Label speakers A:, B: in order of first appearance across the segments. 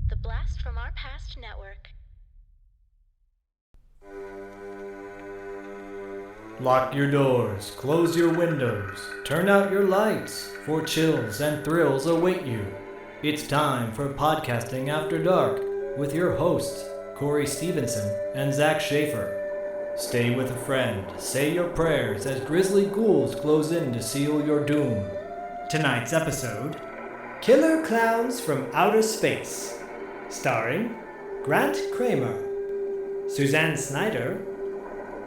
A: The Blast from Our Past Network.
B: Lock your doors, close your windows, turn out your lights, for chills and thrills await you. It's time for Podcasting After Dark with your hosts, Corey Stevenson and Zach Schaefer. Stay with a friend, say your prayers as grisly ghouls close in to seal your doom. Tonight's episode, Killer Clowns from Outer Space, starring Grant Cramer, Suzanne Snyder,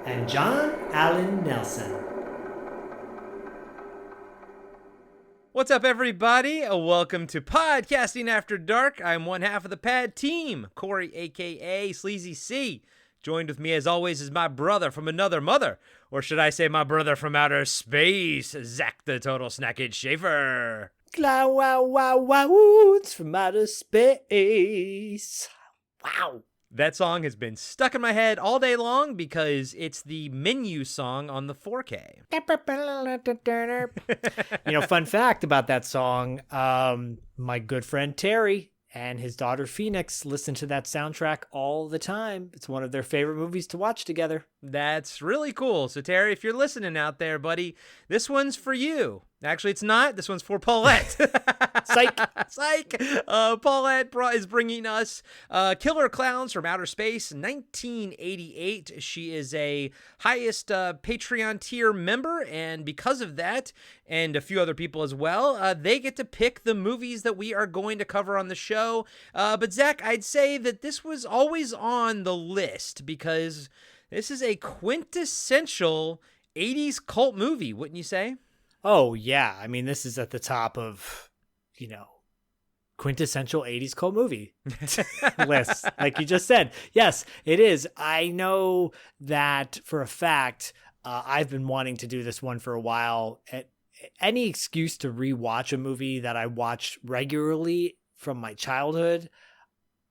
B: and John Allen Nelson.
C: What's up, everybody? Welcome to Podcasting After Dark. I'm one half of the pad team, Corey, a.k.a. Sleazy C. Joined with me, as always, is my brother from another mother. Or should I say my brother from outer space, Zach the Total Snackage Schaefer.
B: Wow, wow, wow, wow, it's from outer space. Wow.
C: That song has been stuck in my head all day long because it's the menu song on the 4K.
B: Fun fact about that song, my good friend Terry and his daughter Phoenix listen to that soundtrack all the time. It's one of their favorite movies to watch together.
C: That's really cool. So, Terry, if you're listening out there, buddy, this one's for you. Actually, it's not. This one's for Paulette.
B: Psych.
C: Psych. Paulette is bringing us Killer Clowns from Outer Space, 1988. She is a highest Patreon tier member, and because of that, and a few other people as well, they get to pick the movies that we are going to cover on the show. But, Zach, I'd say that this was always on the list because this is a quintessential 80s cult movie, wouldn't you say?
B: Oh, yeah. I mean, this is at the top of, quintessential 80s cult movie list, like you just said. Yes, it is. I know that for a fact. I've been wanting to do this one for a while. Any excuse to rewatch a movie that I watched regularly from my childhood,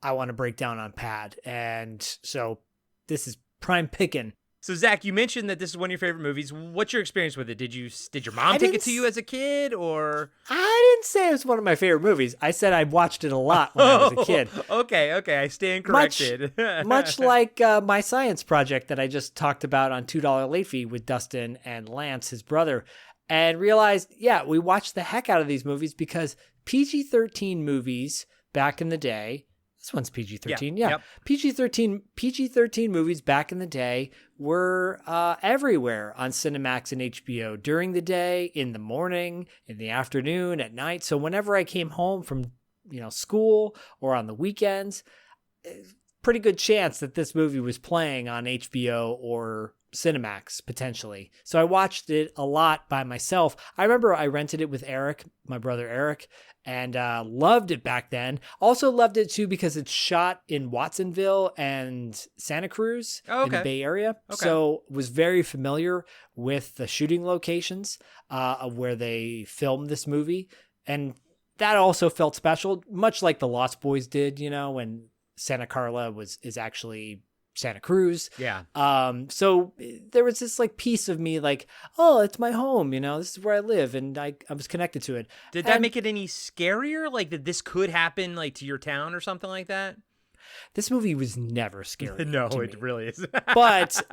B: I want to break down on pad. And so this is prime picking.
C: So, Zach, you mentioned that this is one of your favorite movies. What's your experience with it? Did your mom take it to you as a kid, or?
B: I didn't say it was one of my favorite movies. I said I watched it a lot when I was a kid.
C: Okay, I stand corrected.
B: Much like my science project that I just talked about on $2 late fee with Dustin and Lance, his brother, and realized, we watched the heck out of these movies because PG-13 movies back in the day. This one's PG-13, yeah. Yep. PG-13 movies back in the day were everywhere on Cinemax and HBO during the day, in the morning, in the afternoon, at night. So whenever I came home from school or on the weekends, pretty good chance that this movie was playing on HBO or Cinemax potentially. So I watched it a lot by myself. I remember I rented it with Eric, my brother Eric, and loved it back then. Also loved it too because it's shot in Watsonville and Santa Cruz in the Bay Area. Okay. So was very familiar with the shooting locations of where they filmed this movie. And that also felt special, much like the Lost Boys did, when Santa Carla is actually Santa Cruz.
C: Yeah.
B: So there was this piece of me oh, it's my home, this is where I live, and I was connected to it.
C: Did that make it any scarier? That this could happen to your town or something like that?
B: This movie was never scary.
C: No,
B: to
C: it
B: me.
C: really is.
B: But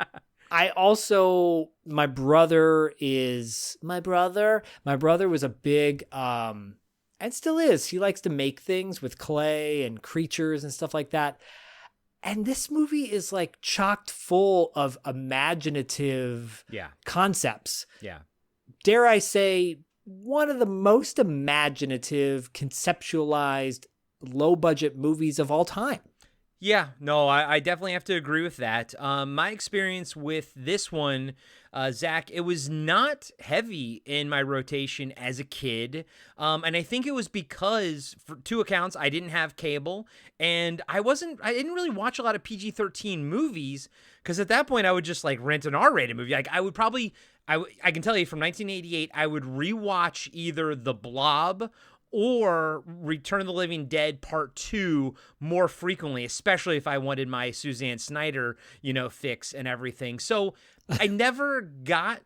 B: I also, my brother was a big, and still is. He likes to make things with clay and creatures and stuff like that. And this movie is chocked full of imaginative concepts.
C: Yeah.
B: Dare I say, one of the most imaginative, conceptualized, low-budget movies of all time.
C: Yeah, no, I definitely have to agree with that. My experience with this one, Zach, it was not heavy in my rotation as a kid. And I think it was because, for two accounts, I didn't have cable, and I didn't really watch a lot of PG-13 movies, because at that point I would just rent an R-rated movie. I would probably, I can tell you from 1988, I would rewatch either The Blob or Return of the Living Dead Part 2 more frequently, especially if I wanted my Suzanne Snyder, fix and everything. So I never got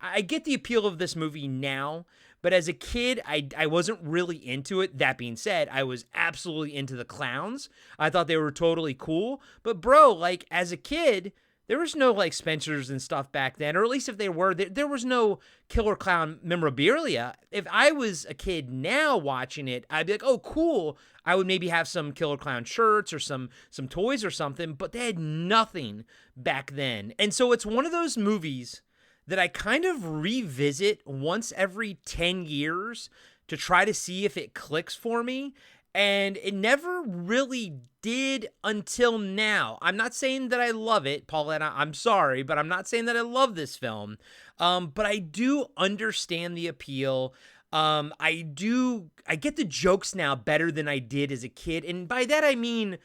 C: I get the appeal of this movie now, But as a kid, I wasn't really into it. That being said, I was absolutely into the Klowns. I thought they were totally cool. But bro, like as a kid, there was no like Spencers and stuff back then, or at least if they were, there was no Killer Clown memorabilia. If I was a kid now watching it, I'd be like, oh, cool. I would maybe have some Killer Clown shirts or some toys or something, but they had nothing back then. And so it's one of those movies that I kind of revisit once every 10 years to try to see if it clicks for me. And it never really did until now. I'm not saying that I love it, Pauletta. I'm sorry, but I'm not saying that I love this film. But I do understand the appeal. I get the jokes now better than I did as a kid. And by that, I mean,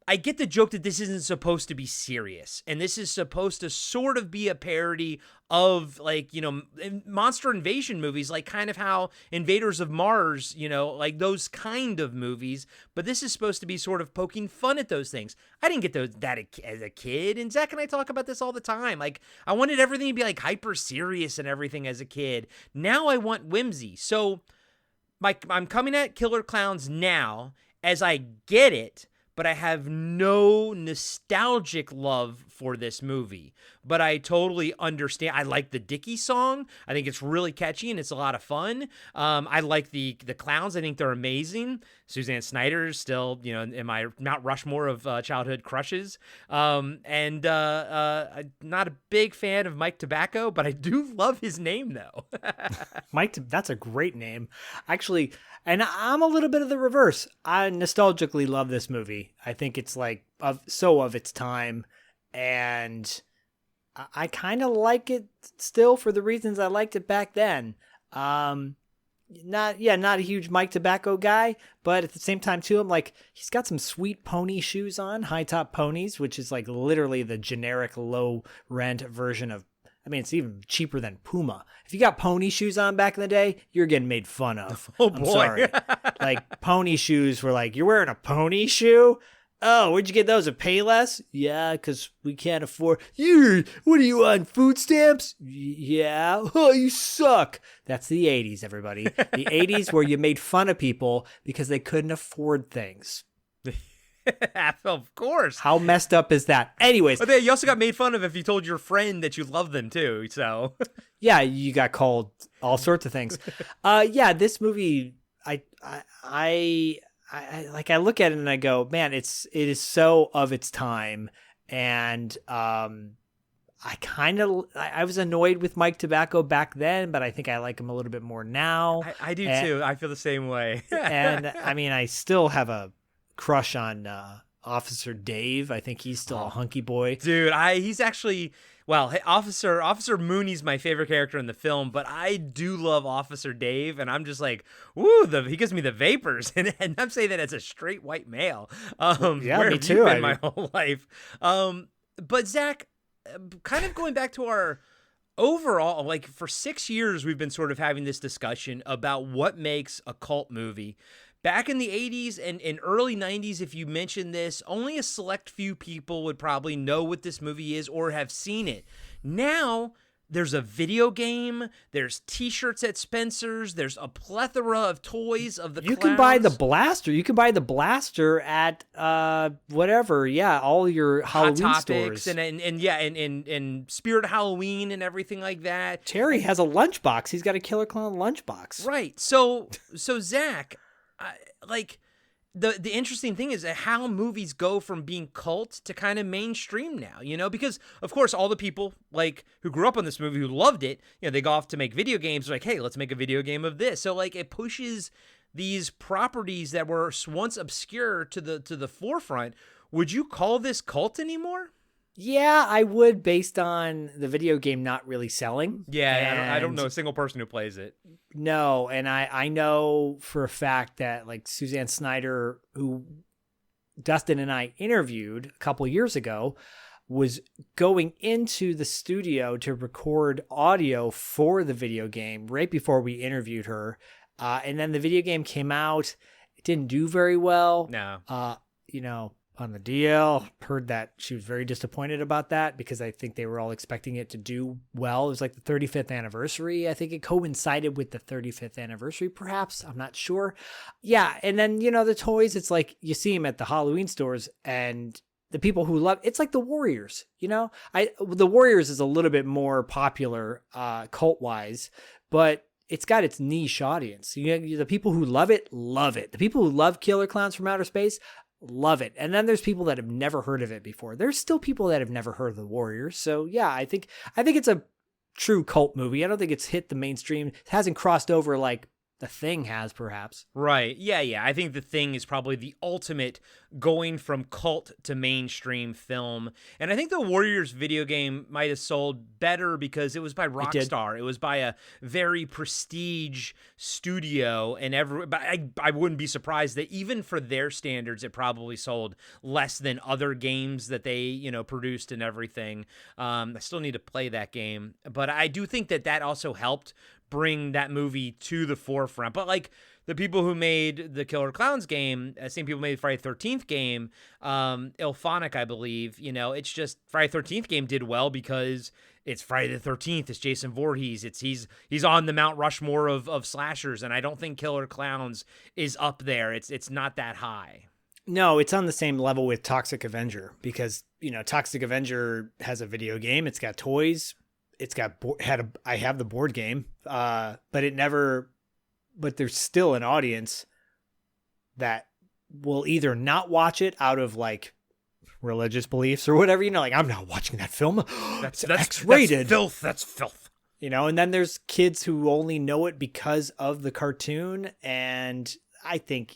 C: I get the joke that this isn't supposed to be serious. And this is supposed to sort of be a parody of like, you know, monster invasion movies, like kind of how Invaders of Mars, you know, like those kind of movies. But this is supposed to be sort of poking fun at those things. I didn't get that as a kid. And Zach and I talk about this all the time. Like I wanted everything to be like hyper serious and everything as a kid. Now I want whimsy. So I'm coming at Killer Klowns now as I get it, but I have no nostalgic love for this movie. But I totally understand. I like the Dickie song. I think it's really catchy and it's a lot of fun. I like the Clowns. I think they're amazing. Suzanne Snyder is still, you know, in my Mount Rushmore of childhood crushes. I'm not a big fan of Mike Tobacco, but I do love his name though.
B: Mike, that's a great name. Actually, and I'm a little bit of the reverse. I nostalgically love this movie. I think it's like of its time, and I kind of like it still for the reasons I liked it back then. Not a huge Mike Tobacco guy, but at the same time too, I'm like, he's got some sweet pony shoes on, high top ponies, which is like literally the generic low rent version of, I mean, it's even cheaper than Puma. If you got pony shoes on back in the day, you're getting made fun of.
C: Oh,
B: I'm
C: boy.
B: sorry. Like, pony shoes were like, you're wearing a pony shoe? Oh, where'd you get those? At Payless? Yeah, because we can't afford. What are you on, food stamps? Yeah. Oh, you suck. That's the 80s, everybody. The 80s where you made fun of people because they couldn't afford things.
C: Of course.
B: How messed up is that? Anyways.
C: But then you also got made fun of if you told your friend that you loved them too, so.
B: Yeah, you got called all sorts of things. Yeah, this movie, I look at it and I go, man, it is so of its time. And I was annoyed with Mike Tobacco back then, but I think I like him a little bit more now.
C: I do too. I feel the same way.
B: And I mean, I still have a crush on Officer Dave. I think he's still a hunky boy.
C: Dude, he's actually, well, Officer Mooney's my favorite character in the film, but I do love Officer Dave, and I'm just like, woo, he gives me the vapors, and I'm saying that as a straight white male.
B: Yeah,
C: where
B: me
C: have
B: too.
C: you been my whole life? But Zach, kind of going back to our overall, like for 6 years, we've been sort of having this discussion about what makes a cult movie. Back in the 80s and early 90s, if you mentioned this, only a select few people would probably know what this movie is or have seen it. Now, there's a video game, there's t-shirts at Spencer's, there's a plethora of toys of the Clowns.
B: You can buy the blaster. You can buy the blaster at whatever. Yeah, all your Halloween
C: Hot Topics
B: stores.
C: and Spirit Halloween and everything like that.
B: Terry has a lunchbox. He's got a Killer Clown lunchbox.
C: Right. So Zach, like the interesting thing is how movies go from being cult to kind of mainstream now, you know, because of course all the people like who grew up on this movie who loved it, you know, they go off to make video games like, hey, let's make a video game of this. So like it pushes these properties that were once obscure to the forefront. Would you call this cult anymore?
B: Yeah, I would, based on the video game not really selling.
C: Yeah, I don't know a single person who plays it.
B: No, and I know for a fact that like Suzanne Snyder, who Dustin and I interviewed a couple years ago, was going into the studio to record audio for the video game right before we interviewed her. And then the video game came out. It didn't do very well.
C: No.
B: You know, on the DL. Heard that she was very disappointed about that because I think they were all expecting it to do well. It was like the 35th anniversary. I think it coincided with the 35th anniversary, perhaps. I'm not sure. Yeah. And then, the toys, it's like you see them at the Halloween stores and the people who love it's like the Warriors, the Warriors is a little bit more popular cult wise, but it's got its niche audience. The people who love it. The people who love Killer Clowns from Outer Space love it. And then there's people that have never heard of it before. There's still people that have never heard of the Warriors. So yeah, I think it's a true cult movie. I don't think it's hit the mainstream. It hasn't crossed over like The Thing has, perhaps.
C: Right. Yeah. I think The Thing is probably the ultimate going from cult to mainstream film. And I think the Warriors video game might have sold better because it was by Rockstar. It was by a very prestige studio. And I wouldn't be surprised that even for their standards, it probably sold less than other games that they, produced and everything. I still need to play that game. But I do think that also helped bring that movie to the forefront. But like the people who made the Killer Clowns game, same people made the Friday the 13th game, Ilphonic, I believe, it's just Friday the 13th game did well because it's Friday the 13th. It's Jason Voorhees. He's on the Mount Rushmore of slashers. And I don't think Killer Clowns is up there. It's not that high.
B: No, it's on the same level with Toxic Avenger because, Toxic Avenger has a video game. It's got toys. It's got I have the board game, but there's still an audience that will either not watch it out of like religious beliefs or whatever, like I'm not watching that film. That's X-rated.
C: That's filth.
B: And then there's kids who only know it because of the cartoon. And I think,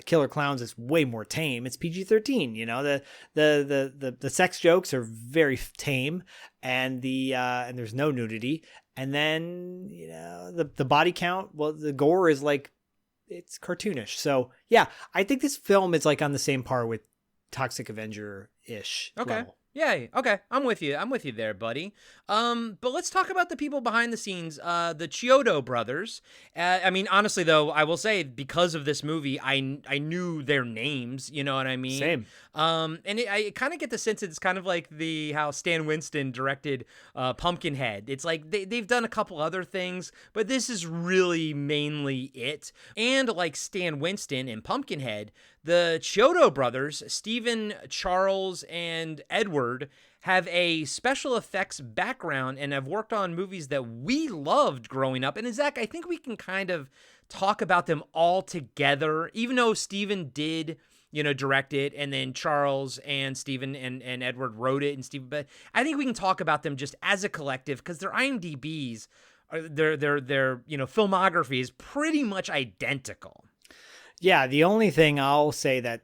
B: Killer Clowns is way more tame. It's PG-13. The sex jokes are very tame, and and there's no nudity. And then the body count. Well, the gore is like it's cartoonish. So yeah, I think this film is like on the same par with Toxic Avenger ish.
C: Okay.
B: Level.
C: Yeah, okay. I'm with you there, buddy. But let's talk about the people behind the scenes, the Chiodo brothers. I mean, honestly, though, I will say because of this movie, I knew their names, you know what I mean?
B: Same.
C: And I kind of get the sense it's kind of like how Stan Winston directed Pumpkinhead. It's like they've done a couple other things, but this is really mainly it. And like Stan Winston and Pumpkinhead, the Chiodo brothers, Stephen, Charles, and Edward, have a special effects background and have worked on movies that we loved growing up. And Zach, I think we can kind of talk about them all together, even though Stephen did, direct it, and then Charles and Stephen and Edward wrote it, and Stephen. But I think we can talk about them just as a collective because their IMDb's, their filmography is pretty much identical.
B: Yeah, the only thing I'll say that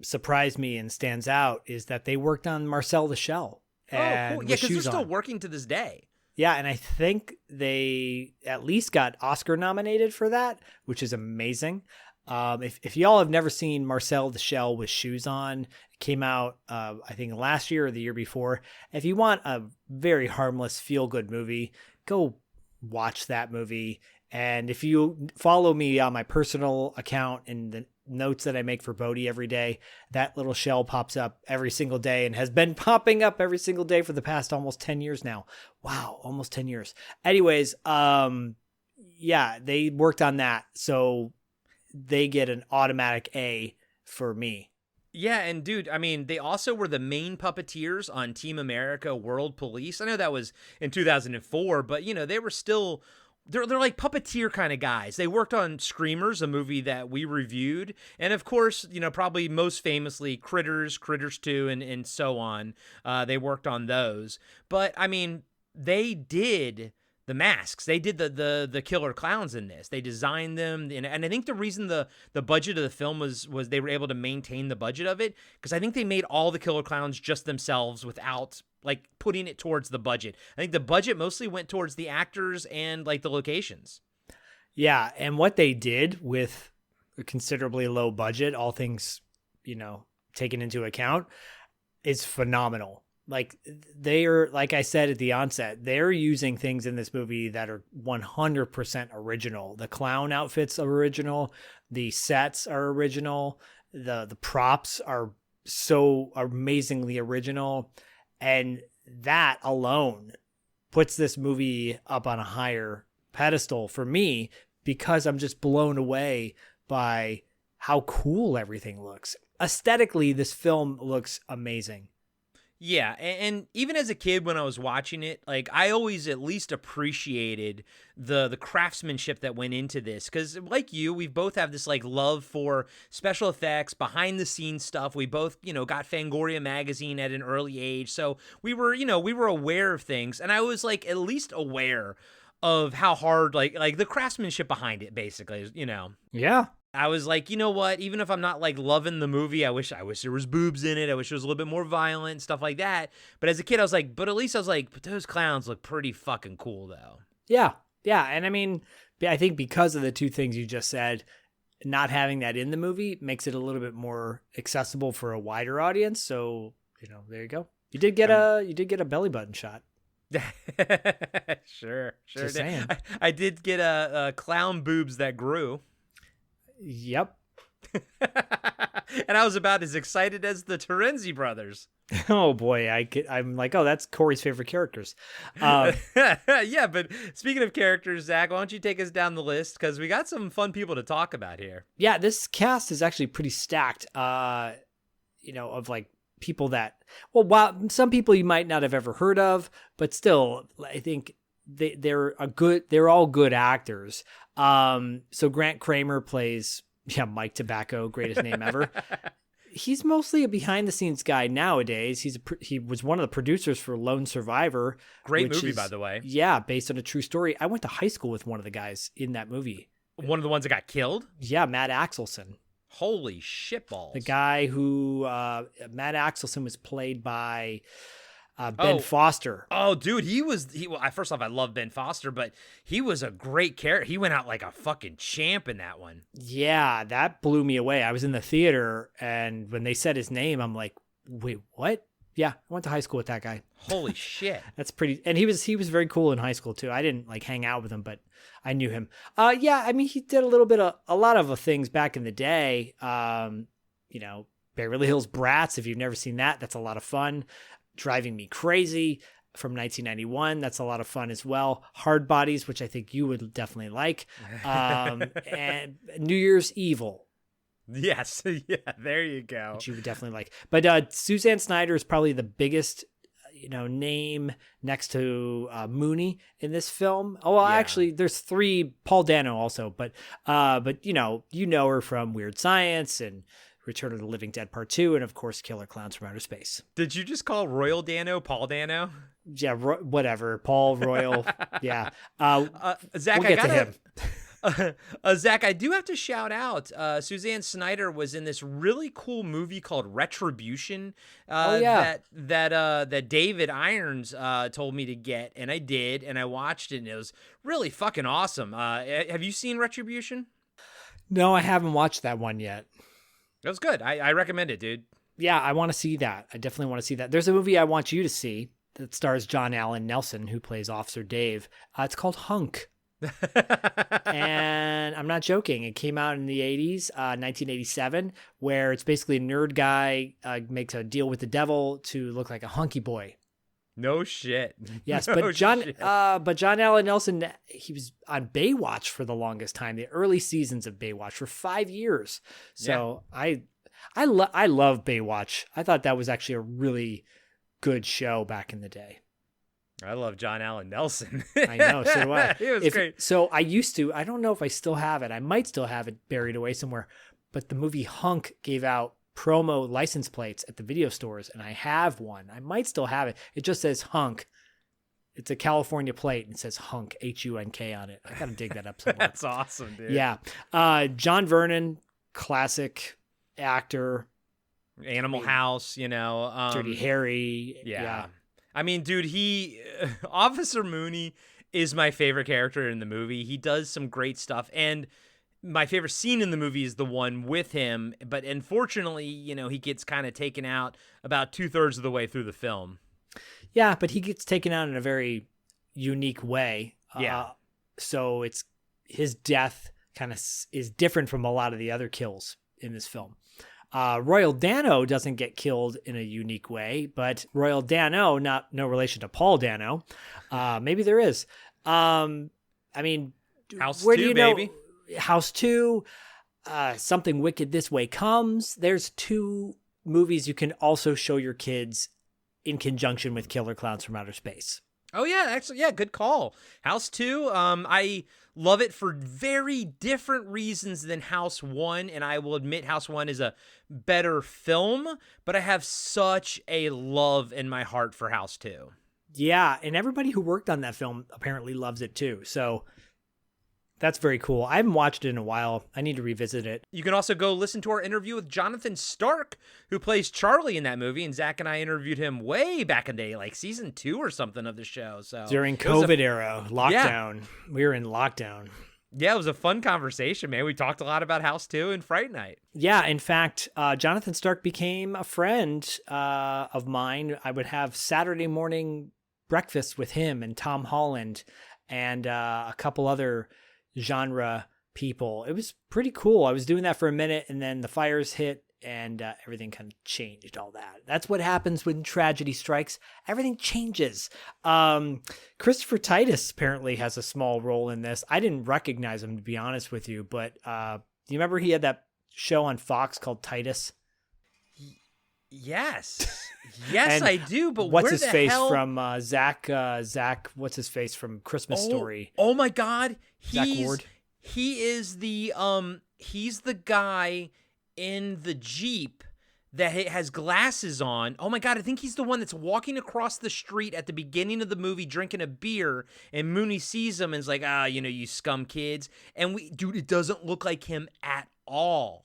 B: surprised me and stands out is that they worked on Marcel the Shell.
C: Oh, cool. Yeah, because they're still working to this day.
B: Yeah, and I think they at least got Oscar nominated for that, which is amazing. If y'all have never seen Marcel the Shell with shoes on, it came out, I think last year or the year before. If you want a very harmless, feel-good movie, go watch that movie. And if you follow me on my personal account and the notes that I make for Bodhi every day, that little shell pops up every single day and has been popping up every single day for the past almost 10 years now. Wow, almost 10 years. Anyways, yeah, they worked on that. So they get an automatic A for me.
C: Yeah, and dude, I mean, they also were the main puppeteers on Team America World Police. I know that was in 2004, but, they were still... They're like puppeteer kind of guys. They worked on Screamers, a movie that we reviewed. And of course, probably most famously Critters 2, and so on. They worked on those. But I mean, they did the masks. They did the Killer Clowns in this. They designed them. And I think the reason the budget of the film was they were able to maintain the budget of it, because I think they made all the Killer Clowns just themselves without like putting it towards the budget. I think the budget mostly went towards the actors and like the locations.
B: Yeah. And what they did with a considerably low budget, all things, taken into account, is phenomenal. Like they are, like I said at the onset, they're using things in this movie that are 100% original. The clown outfits are original. The sets are original. The props are so amazingly original, and that alone puts this movie up on a higher pedestal for me because I'm just blown away by how cool everything looks. Aesthetically, this film looks amazing.
C: Yeah, and even as a kid when I was watching it, like I always at least appreciated the craftsmanship that went into this cuz like you, we both have this like love for special effects, behind the scenes stuff. We both, got Fangoria magazine at an early age. So we were, we were aware of things, and I was like at least aware of how hard like the craftsmanship behind it basically.
B: Yeah.
C: I was like, you know what? Even if I'm not like loving the movie, I wish there was boobs in it. I wish it was a little bit more violent, stuff like that. But as a kid, I was like, but those clowns look pretty fucking cool though.
B: Yeah. Yeah. And I mean, I think because of the two things you just said, not having that in the movie makes it a little bit more accessible for a wider audience. So, there you go. You did get a belly button shot.
C: Sure.
B: Just saying.
C: I did get a clown boobs that grew.
B: Yep.
C: And I was about as excited as the Terenzi brothers.
B: Oh boy, I'm like, oh, that's Corey's favorite characters.
C: Yeah, but speaking of characters, Zach, why don't you take us down the list because we got some fun people to talk about here.
B: Yeah, this cast is actually pretty stacked. Of like people that, while some people you might not have ever heard of, but still, I think they're all good actors. So Grant Cramer plays Mike Tobacco, greatest name ever. He's mostly a behind the scenes guy nowadays. He was one of the producers for Lone Survivor.
C: Great movie, by the way.
B: Yeah, based on a true story. I went to high school with one of the guys in that movie.
C: One of the ones that got killed?
B: Yeah, Matt Axelson.
C: Holy shitballs.
B: The guy who Matt Axelson was played by Ben Foster.
C: Oh, dude, first off, I love Ben Foster, but he was a great character. He went out like a fucking champ in that one.
B: Yeah, that blew me away. I was in the theater, and when they said his name, I'm like, wait, what? Yeah, I went to high school with that guy.
C: Holy shit.
B: That's pretty. And he was very cool in high school too. I didn't like hang out with him, but I knew him. Yeah, I mean, he did a lot of things back in the day. Beverly Hills Brats. If you've never seen that, that's a lot of fun. Driving Me Crazy from 1991. That's a lot of fun as well. Hard Bodies, which I think you would definitely like. And New Year's Evil.
C: Yes. Yeah, there you go.
B: Which you would definitely like. But Suzanne Snyder is probably the biggest, name next to Mooney in this film. Oh, well, actually, there's three. Paul Dano also. But you know her from Weird Science and Return of the Living Dead Part 2, and of course, Killer Clowns from Outer Space.
C: Did you just call Royal Dano Paul Dano?
B: Yeah, whatever. Paul Royal. Yeah.
C: Zach,
B: we'll get to him.
C: Zach, I do have to shout out Suzanne Snyder was in this really cool movie called Retribution. That David Irons told me to get, and I did, and I watched it, and it was really fucking awesome. Have you seen Retribution?
B: No, I haven't watched that one yet.
C: It was good. I recommend it, dude.
B: Yeah, I want to see that. I definitely want to see that. There's a movie I want you to see that stars John Allen Nelson, who plays Officer Dave. It's called Hunk. And I'm not joking. It came out in the 80s, 1987, where it's basically a nerd guy makes a deal with the devil to look like a hunky boy.
C: No shit.
B: Yes,
C: no
B: but John
C: shit.
B: But John Allen Nelson, he was on Baywatch for the longest time, the early seasons of Baywatch for 5 years. So yeah. I love Baywatch. I thought that was actually a really good show back in the day.
C: I love John Allen Nelson.
B: I know, so do I.
C: It was great.
B: So I used to, I don't know if I still have it. I might still have it buried away somewhere. But the movie Hunk gave out promo license plates at the video stores, and I have one. I might still have it. It just says Hunk. It's a California plate, and it says Hunk, H-U-N-K on it. I gotta dig that up somewhere.
C: That's awesome, dude.
B: Yeah. John Vernon, classic actor.
C: Animal House,
B: Dirty Harry.
C: Yeah. I mean, dude, Officer Mooney is my favorite character in the movie. He does some great stuff, and my favorite scene in the movie is the one with him, but unfortunately, he gets kind of taken out about 2/3 of the way through the film.
B: Yeah, but he gets taken out in a very unique way.
C: Yeah.
B: So his death kind of is different from a lot of the other kills in this film. Royal Dano doesn't get killed in a unique way, but Royal Dano, no relation to Paul Dano. Maybe there is. I mean,
C: House
B: where
C: 2,
B: do you
C: baby.
B: know? House 2, Something Wicked This Way Comes. There's 2 movies you can also show your kids in conjunction with Killer Clowns from Outer Space.
C: Oh yeah, actually, yeah, good call. House 2, I love it for very different reasons than House 1, and I will admit House 1 is a better film, but I have such a love in my heart for House 2.
B: Yeah, and everybody who worked on that film apparently loves it too. So that's very cool. I haven't watched it in a while. I need to revisit it.
C: You can also go listen to our interview with Jonathan Stark, who plays Charlie in that movie, and Zach and I interviewed him way back in the day, like season 2 or something of the show. So
B: during COVID era, lockdown. Yeah. We were in lockdown.
C: Yeah, it was a fun conversation, man. We talked a lot about House 2 and Fright Night.
B: Yeah, in fact, Jonathan Stark became a friend of mine. I would have Saturday morning breakfast with him and Tom Holland and a couple other genre people. It was pretty cool. I was doing that for a minute, and then the fires hit, and everything kind of changed. All that. That's what happens when tragedy strikes. Everything changes. Christopher Titus apparently has a small role in this. I didn't recognize him, to be honest with you, but do you remember he had that show on Fox called Titus?
C: Yes. Yes, I do, but
B: what's
C: where
B: his
C: the
B: face
C: hell...
B: from Zach, what's his face from Christmas Story?
C: Oh my God.
B: Zach Ward?
C: He is the, he's the guy in the Jeep that has glasses on. Oh my God, I think he's the one that's walking across the street at the beginning of the movie drinking a beer, and Mooney sees him and is like, you scum kids. And dude, it doesn't look like him at all.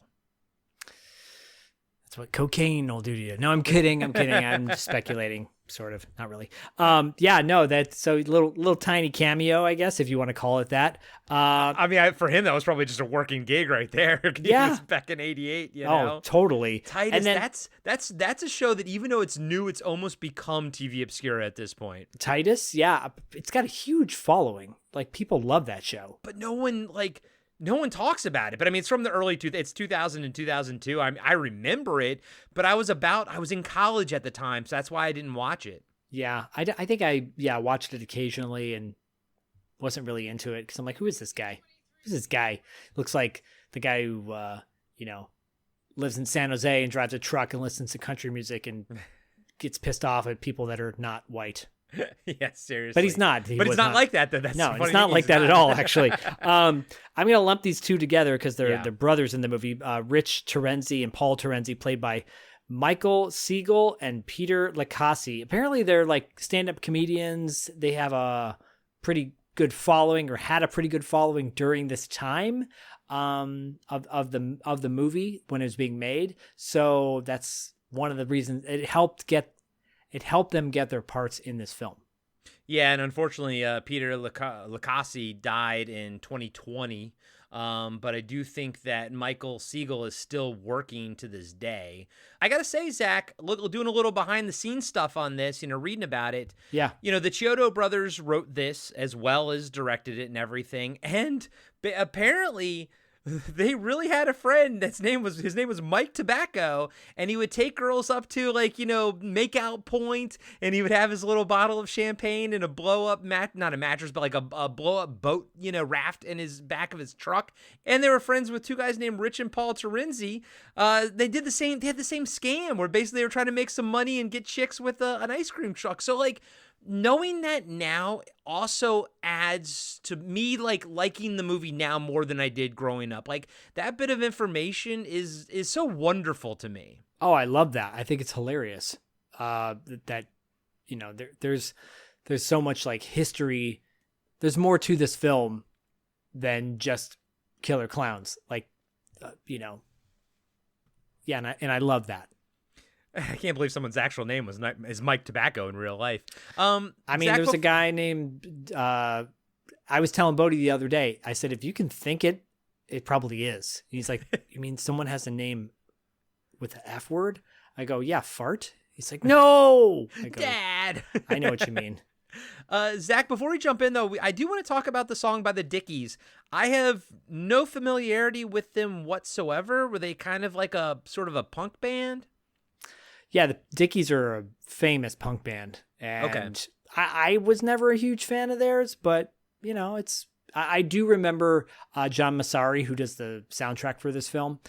B: That's what cocaine will do to you. No, I'm kidding. I'm just speculating, sort of, not really. Yeah, no, that's so little tiny cameo, I guess, if you want to call it that.
C: I mean, for him, that was probably just a working gig right there.
B: Yeah,
C: he was back in '88. You know?
B: Oh, totally.
C: Titus, and then, that's a show that even though it's new, it's almost become TV obscure at this point.
B: Titus, yeah, it's got a huge following. Like, people love that show,
C: but no one talks about it. But I mean, it's from the early it's 2000 and 2002. I remember it, but I was in college at the time, so that's why I didn't watch it.
B: Yeah, I think I watched it occasionally and wasn't really into it because I'm like, who is this guy? Who's this guy? Looks like the guy who lives in San Jose and drives a truck and listens to country music and gets pissed off at people that are not white.
C: Yeah, seriously.
B: But he's not.
C: But it's not like that, though. That's
B: no, it's not like that at all, actually. I'm going to lump these two together because they're brothers in the movie. Rich Terenzi and Paul Terenzi, played by Michael Siegel and Peter Licassi. Apparently, they're like stand-up comedians. They have a pretty good following, or had a pretty good following during this time of the movie when it was being made. So that's one of the reasons it helped them get their parts in this film.
C: Yeah, and unfortunately, Peter Licassi died in 2020. But I do think that Michael Siegel is still working to this day. I gotta say, Zach, doing a little behind the scenes stuff on this, reading about it.
B: Yeah.
C: The Chiodo brothers wrote this as well as directed it and everything. And apparently they really had a friend his name was Mike Tobacco, and he would take girls up to make out point, and he would have his little bottle of champagne and a blow up not a mattress, but like a blow up boat, raft in his back of his truck. And they were friends with two guys named Rich and Paul Terenzi. They had the same scam where basically they were trying to make some money and get chicks with an ice cream truck. So knowing that now also adds to me liking the movie now more than I did growing up. That bit of information is so wonderful to me.
B: Oh, I love that. I think it's hilarious. That there's so much history. There's more to this film than just killer clowns. Yeah, and I love that.
C: I can't believe someone's actual name is Mike Tobacco in real life.
B: There's a guy named, I was telling Bodie the other day, I said, if you can think it, it probably is. And he's like, you mean someone has a name with an F word? I go, yeah, fart. He's like, no. I go,
C: Dad.
B: I know what you mean.
C: Zach, before we jump in, though, I do want to talk about the song by the Dickies. I have no familiarity with them whatsoever. Were they kind of like a sort of a punk band?
B: Yeah, the Dickies are a famous punk band. And
C: Okay.
B: I was never a huge fan of theirs, but, I do remember John Massari, who does the soundtrack for this film.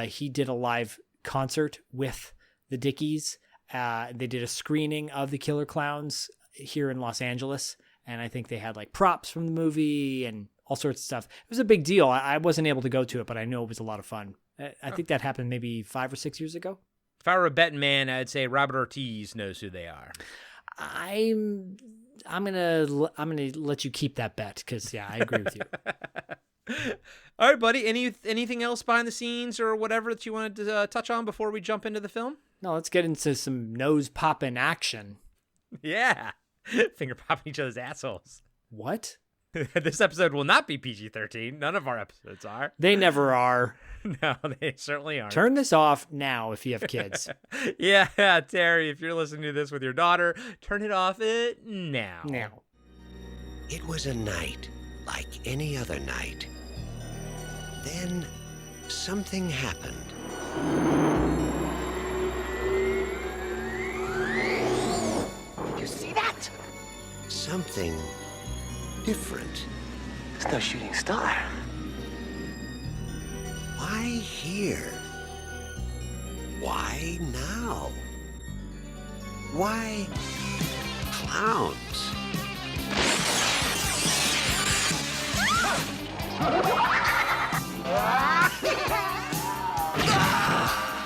B: He did a live concert with the Dickies. They did a screening of the Killer Klowns here in Los Angeles, and I think they had like props from the movie and all sorts of stuff. It was a big deal. I wasn't able to go to it, but I know it was a lot of fun. I think that happened maybe 5 or 6 years ago.
C: If I were a betting man, I'd say Robert Ortiz knows who they are.
B: I'm gonna let you keep that bet because I agree with you.
C: All right, buddy. Anything else behind the scenes or whatever that you wanted to touch on before we jump into the film?
B: No, let's get into some nose popping action.
C: Yeah. Finger popping each other's assholes.
B: What?
C: This episode will not be PG-13. None of our episodes are.
B: They never are.
C: No, they certainly aren't.
B: Turn this off now if you have kids.
C: Yeah, Terry, if you're listening to this with your daughter, turn it off now.
B: Now.
D: It was a night like any other night. Then something happened.
E: Did you see that?
D: Something different.
E: It's no shooting star.
D: Why here? Why now? Why clowns?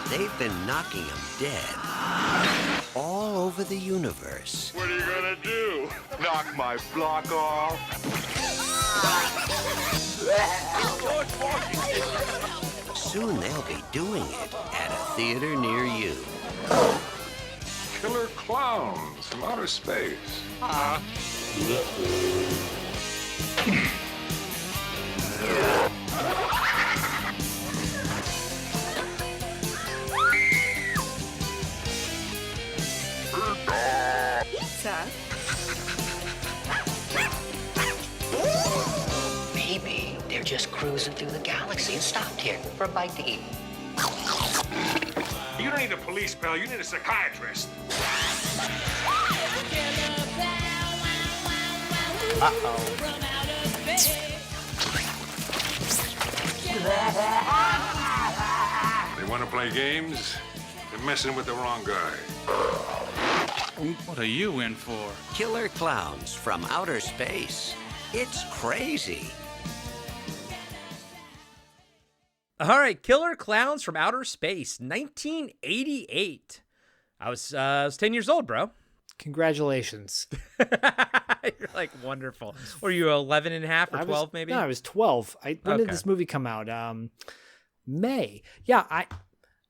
D: They've been knocking him dead all over the universe.
F: What are you gonna do? Knock my block off?
D: Soon they'll be doing it at a theater near you.
F: Killer clowns from outer space.
E: Maybe they're just cruising through the galaxy and stopped here for a bite to eat.
F: You don't need a police pal, you need a psychiatrist. They want to play games? They're messing with the wrong guy.
G: What are you in for?
D: Killer clowns from outer space. It's crazy.
C: All right, Killer Clowns from Outer Space, 1988. I was 10 years old, bro.
B: Congratulations.
C: You're like, wonderful. Were you 11 and a half or 12 maybe?
B: No, I was 12. When did
C: Okay.
B: this movie come out? May. Yeah,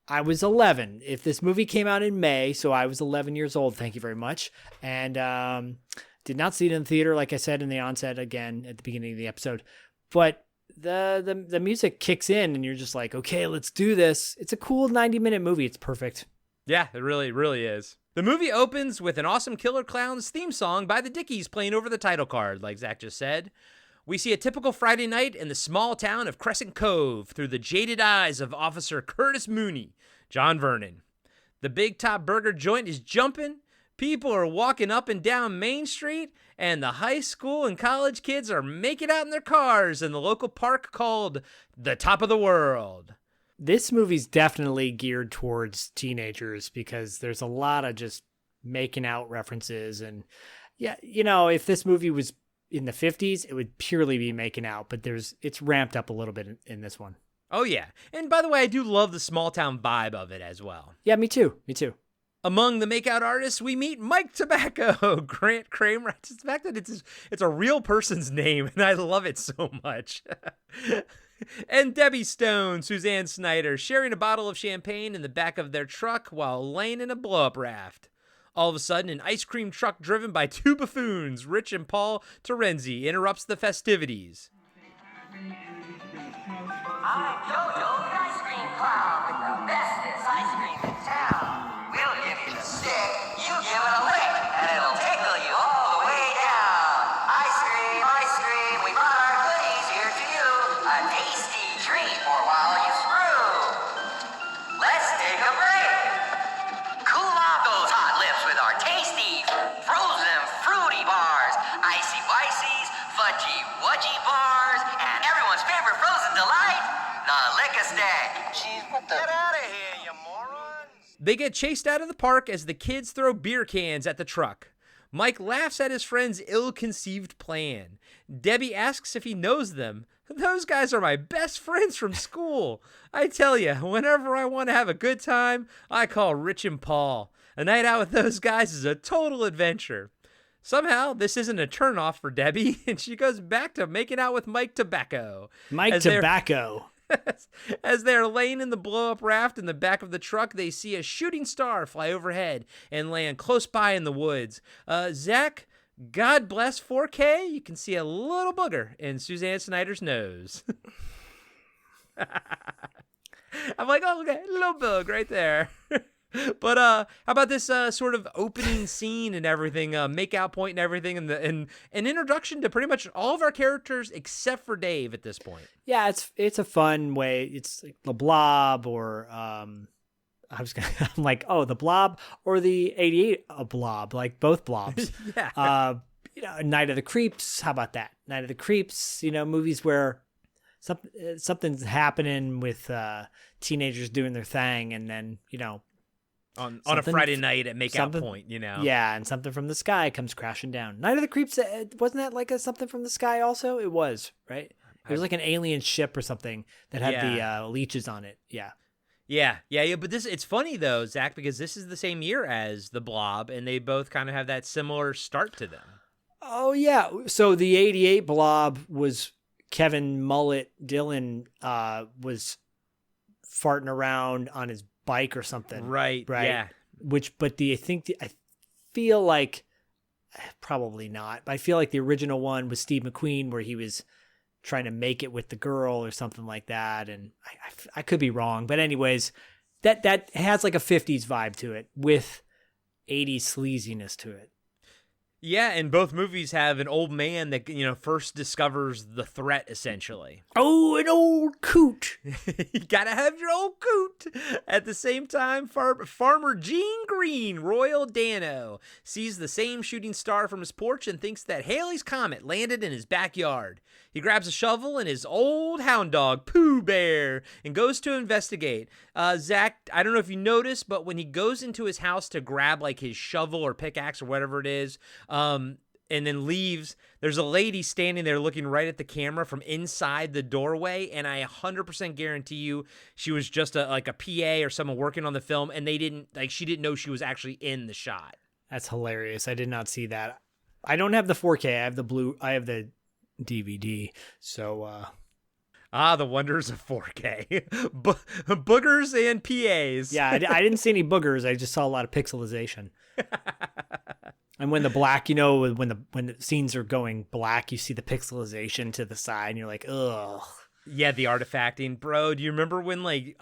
B: I was 11. If this movie came out in May, so I was 11 years old. Thank you very much. And did not see it in the theater, like I said in the onset again at the beginning of the episode. But the music kicks in and you're just like, okay, let's do this. It's a cool 90-minute movie. It's perfect.
C: Yeah, it really, really is. The movie opens with an awesome Killer Clowns theme song by the Dickies playing over the title card, like Zach just said. We see a typical Friday night in the small town of Crescent Cove through the jaded eyes of Officer Curtis Mooney, John Vernon. The Big Top Burger joint is jumping, people are walking up and down Main Street, and the high school and college kids are making out in their cars in the local park called the Top of the World.
B: This movie's definitely geared towards teenagers because there's a lot of just making out references. And yeah, if this movie was in the 50s, it would purely be making out, but it's ramped up a little bit in this one.
C: Oh, yeah. And by the way, I do love the small town vibe of it as well.
B: Yeah, me too.
C: Among the makeout artists, we meet Mike Tobacco, Grant Cramer. It's the fact that it's a real person's name, and I love it so much. And Debbie Stone, Suzanne Snyder, sharing a bottle of champagne in the back of their truck while laying in a blow-up raft. All of a sudden, an ice cream truck driven by two buffoons, Rich and Paul Terenzi, interrupts the festivities.
H: I'm Jojo, the ice cream clown, with the bestest ice cream in town. We'll give you the stick, you give it a lick, and it'll tickle you all the way
C: They get chased out of the park as the kids throw beer cans at the truck. Mike laughs at his friend's ill-conceived plan. Debbie asks if he knows them. Those guys are my best friends from school. I tell you, whenever I want to have a good time, I call Rich and Paul. A night out with those guys is a total adventure. Somehow, this isn't a turnoff for Debbie, and she goes back to making out with Mike Tobacco.
B: Mike Tobacco.
C: As they are laying in the blow-up raft in the back of the truck, they see a shooting star fly overhead and land close by in the woods. Zach, God bless 4K, you can see a little booger in Suzanne Snyder's nose. I'm like, oh, okay, little bug right there. But how about this sort of opening scene and everything, make-out point and everything, and an introduction to pretty much all of our characters except for Dave at this point.
B: Yeah, it's a fun way. It's like the Blob, or I'm like, oh, the Blob or the 88 a Blob, like both Blobs.
C: Yeah.
B: Night of the Creeps. How about that? Night of the Creeps. Movies where something's happening with teenagers doing their thing, and then
C: on a Friday night at make-out point,
B: Yeah, and something from the sky comes crashing down. Night of the Creeps, wasn't that like a something from the sky also? It was, right? It was like an alien ship or something that had the leeches on it. Yeah.
C: Yeah. But it's funny though, Zach, because this is the same year as the Blob, and they both kind of have that similar start to them.
B: Oh yeah. So the 88 Blob was Kevin Mullet Dillon was farting around on his bike or something. Right.
C: Yeah.
B: I feel like probably not, but I feel like the original one was Steve McQueen, where he was trying to make it with the girl or something like that. And I could be wrong, but anyways, that has like a 50s vibe to it with 80s sleaziness to it.
C: Yeah, and both movies have an old man that, first discovers the threat, essentially.
B: Oh, an old coot.
C: You gotta have your old coot. At the same time, Farmer Gene Green, Royal Dano, sees the same shooting star from his porch and thinks that Halley's Comet landed in his backyard. He grabs a shovel and his old hound dog, Pooh Bear, and goes to investigate. Zach, I don't know if you noticed, but when he goes into his house to grab like his shovel or pickaxe or whatever it is, and then leaves, there's a lady standing there looking right at the camera from inside the doorway, and I 100% guarantee you she was just a PA or someone working on the film, and she didn't know she was actually in the shot.
B: That's hilarious. I did not see that. I don't have the 4K. I have the DVD. So
C: the wonders of 4K. Boogers and PAs.
B: Yeah, I didn't see any boogers. I just saw a lot of pixelization. And when the black, when the scenes are going black, you see the pixelization to the side, and you're like, ugh.
C: Yeah, the artifacting, bro. Do you remember when we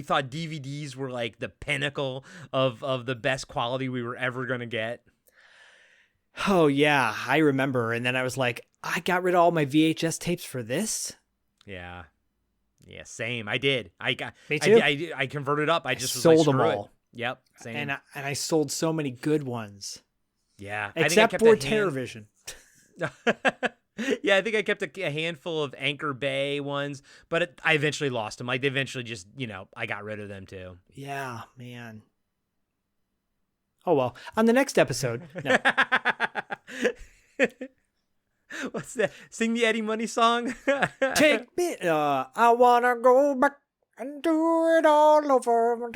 C: thought DVDs were like the pinnacle of the best quality we were ever gonna get?
B: Oh yeah, I remember. And then I was like, I got rid of all my VHS tapes for this.
C: Yeah, same. I did.
B: Me too.
C: I converted up. I just
B: sold them all.
C: Yep, same.
B: And I sold so many good ones.
C: Yeah,
B: except for TerrorVision.
C: Yeah, I think I kept a handful of Anchor Bay ones, but I eventually lost them. Like, they eventually just, I got rid of them too.
B: Yeah, man. Oh, well. On the next episode. No.
C: What's that? Sing the Eddie Money song?
B: Take me, I want to go back and do it all over.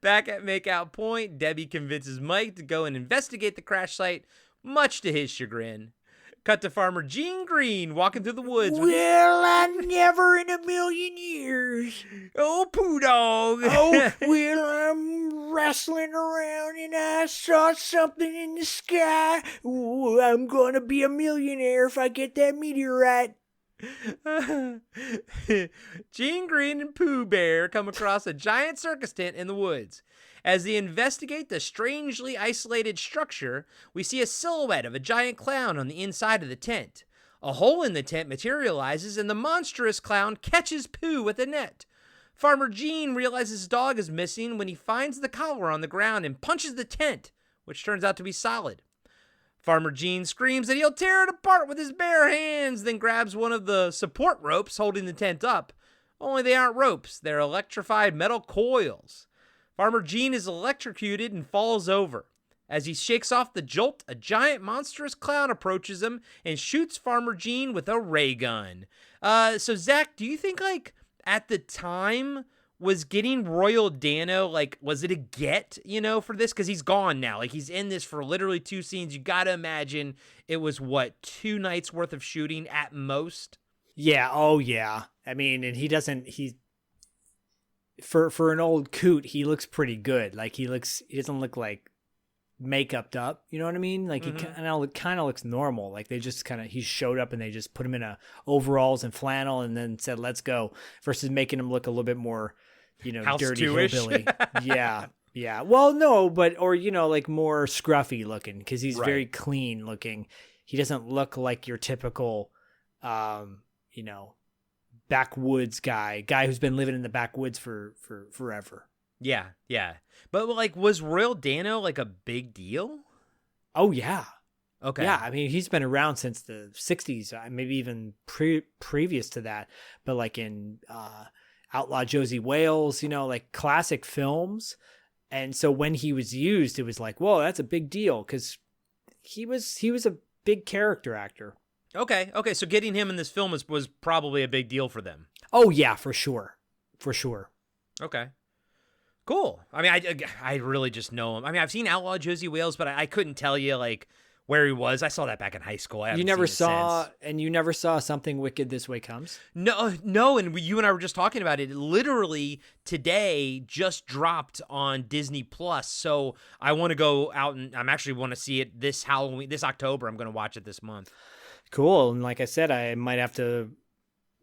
C: Back at Makeout Point, Debbie convinces Mike to go and investigate the crash site, much to his chagrin. Cut to Farmer Gene Green walking through the woods.
B: Well, I never in a million years.
C: Oh, Pooh Dog.
B: Oh, well, I'm wrestling around and I saw something in the sky. Ooh, I'm going to be a millionaire if I get that meteorite.
C: Gene Green and Pooh Bear come across a giant circus tent in the woods. As they investigate the strangely isolated structure, we see a silhouette of a giant clown on the inside of the tent. A hole in the tent materializes and the monstrous clown catches Pooh with a net. Farmer Gene realizes his dog is missing when he finds the collar on the ground and punches the tent, which turns out to be solid. Farmer Gene screams that he'll tear it apart with his bare hands, then grabs one of the support ropes holding the tent up. Only they aren't ropes. They're electrified metal coils. Farmer Gene is electrocuted and falls over. As he shakes off the jolt, a giant monstrous clown approaches him and shoots Farmer Gene with a ray gun. So Zach, do you think like at the time was getting Royal Dano, like, was it a get, for this? Because he's gone now. Like, he's in this for literally 2 scenes. You got to imagine it was, 2 nights worth of shooting at most?
B: Yeah. Oh, yeah. I mean, and for an old coot, he looks pretty good. Like, he doesn't look like makeuped up. You know what I mean? Like, he kind of looks normal. Like, he showed up and they just put him in overalls and flannel and then said, let's go, versus making him look a little bit more,
C: House
B: dirty
C: two-ish.
B: hillbilly. Yeah. Yeah. Well, no, but, or, like more scruffy looking, because he's very clean looking. He doesn't look like your typical, backwoods guy who's been living in the backwoods for forever.
C: Yeah. Yeah. But like, was Royal Dano like a big deal?
B: Oh, yeah.
C: Okay.
B: Yeah. I mean, he's been around since the 60s, maybe even previous to that. But like in, Outlaw Josie Wales, like classic films. And so when he was used, it was like, whoa, that's a big deal, because he was a big character actor.
C: Okay. So getting him in this film was probably a big deal for them.
B: Oh, yeah, for sure.
C: Okay. Cool. I mean, I really just know him. I mean, I've seen Outlaw Josie Wales, but I couldn't tell you like where he was. I saw that back in high school.
B: You never saw Something Wicked This Way Comes?
C: No, and you and I were just talking about it. It literally today just dropped on Disney Plus. So I want to go out and I'm actually want to see it this October. I'm going to watch it this month.
B: Cool. And like I said, I might have to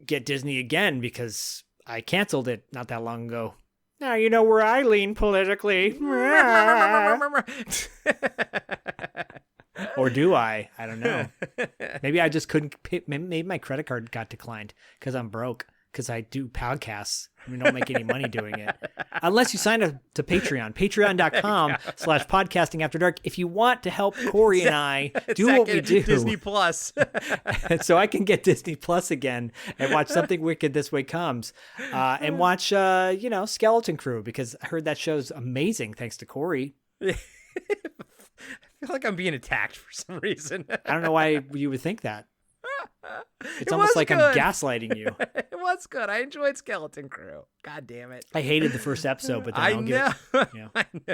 B: get Disney again because I canceled it not that long ago. Now you know where I lean politically. Or do I? I don't know. Maybe I just couldn't pay. Maybe my credit card got declined because I'm broke, because I do podcasts. We don't make any money doing it. Unless you sign up to Patreon. Patreon.com/podcasting after dark. If you want to help Corey and I do what we do.
C: Disney Plus.
B: So I can get Disney Plus again and watch Something Wicked This Way Comes. And watch, Skeleton Crew, because I heard that show's amazing thanks to Corey.
C: I feel like I'm being attacked for some reason.
B: I don't know why you would think that. It's almost like
C: good.
B: I'm gaslighting you.
C: It was good. I enjoyed Skeleton Crew. God damn it.
B: I hated the first episode, but then
C: I know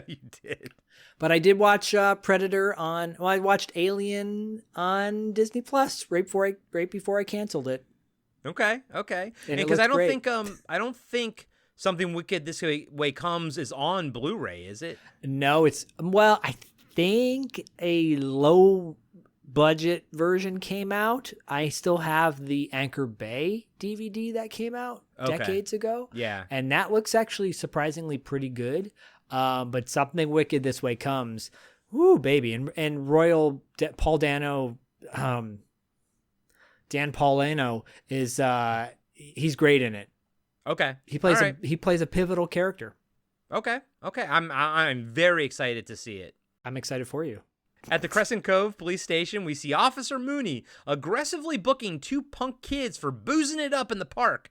C: you did.
B: But I did watch Predator I watched Alien on Disney Plus right before I canceled it.
C: Okay. Because I don't think Something Wicked This Way Comes is on Blu-ray, is it?
B: No, I think a low budget version came out. I still have the Anchor Bay DVD that came out decades ago.
C: Yeah.
B: And that looks actually surprisingly pretty good. But Something Wicked This Way Comes. Woo, baby. And Royal Paul Dano, Dan Paulino is he's great in it.
C: Okay.
B: He plays a pivotal character.
C: Okay. I'm very excited to see it.
B: I'm excited for you.
C: At the Crescent Cove police station, we see Officer Mooney aggressively booking 2 punk kids for boozing it up in the park.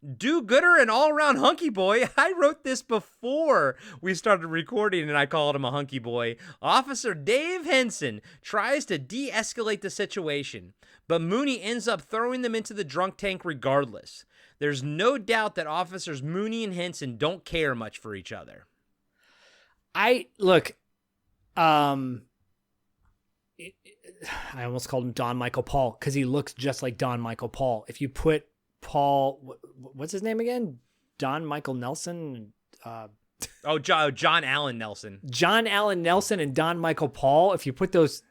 C: Do-gooder and all-around hunky boy. I wrote this before we started recording, and I called him a hunky boy. Officer Dave Henson tries to de-escalate the situation, but Mooney ends up throwing them into the drunk tank regardless. There's no doubt that Officers Mooney and Henson don't care much for each other.
B: I almost called him Don Michael Paul because he looks just like Don Michael Paul. If you put Paul, what's his name again? Don Michael Nelson?
C: John Allen Nelson.
B: John Allen Nelson and Don Michael Paul. If you put those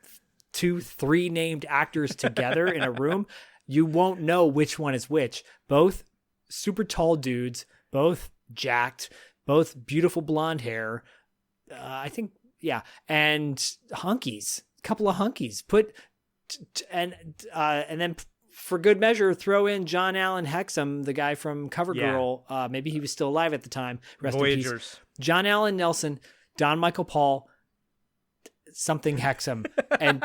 B: 3 named actors together in a room, you won't know which one is which. Both super tall dudes, both jacked, both beautiful blonde hair. I think, yeah, and hunkies. Couple of hunkies. And then for good measure, throw in John Allen Hexum, the guy from CoverGirl. Maybe he was still alive at the time. Rest
C: Voyagers.
B: in peace. John Allen Nelson, Don Michael Paul, something Hexum, and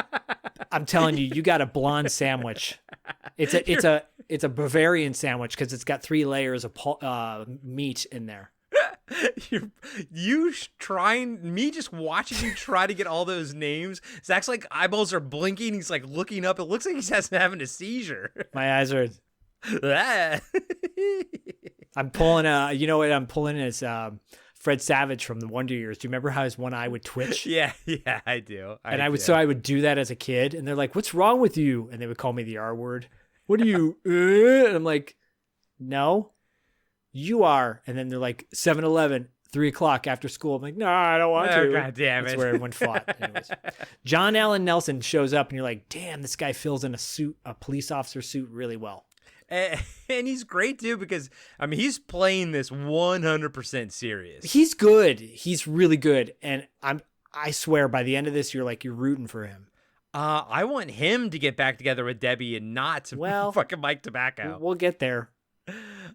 B: I'm telling you, you got a blonde sandwich It's a Bavarian sandwich because it's got 3 layers of meat in there.
C: Me just watching you try to get all those names. Zach's like eyeballs are blinking. He's like looking up. It looks like he's having a seizure.
B: My eyes are. I'm pulling you know what I'm pulling is Fred Savage from the Wonder Years. Do you remember how his one eye would twitch?
C: Yeah, I do.
B: I would do that as a kid, and they're like, "What's wrong with you?" And they would call me the R word. What are you? And I'm like, "No, you are." And then they're like, 7-Eleven, 3:00 after school. I'm like, "No, I don't want to."
C: God damn it!
B: That's where everyone fought. Anyways, John Allen Nelson shows up, and you're like, "Damn, this guy fills in a police officer suit really well."
C: And he's great too because he's playing this 100% serious.
B: He's good. He's really good, and I swear by the end of this, you're rooting for him.
C: I want him to get back together with Debbie and not fucking Mike Tobacco.
B: We'll get there.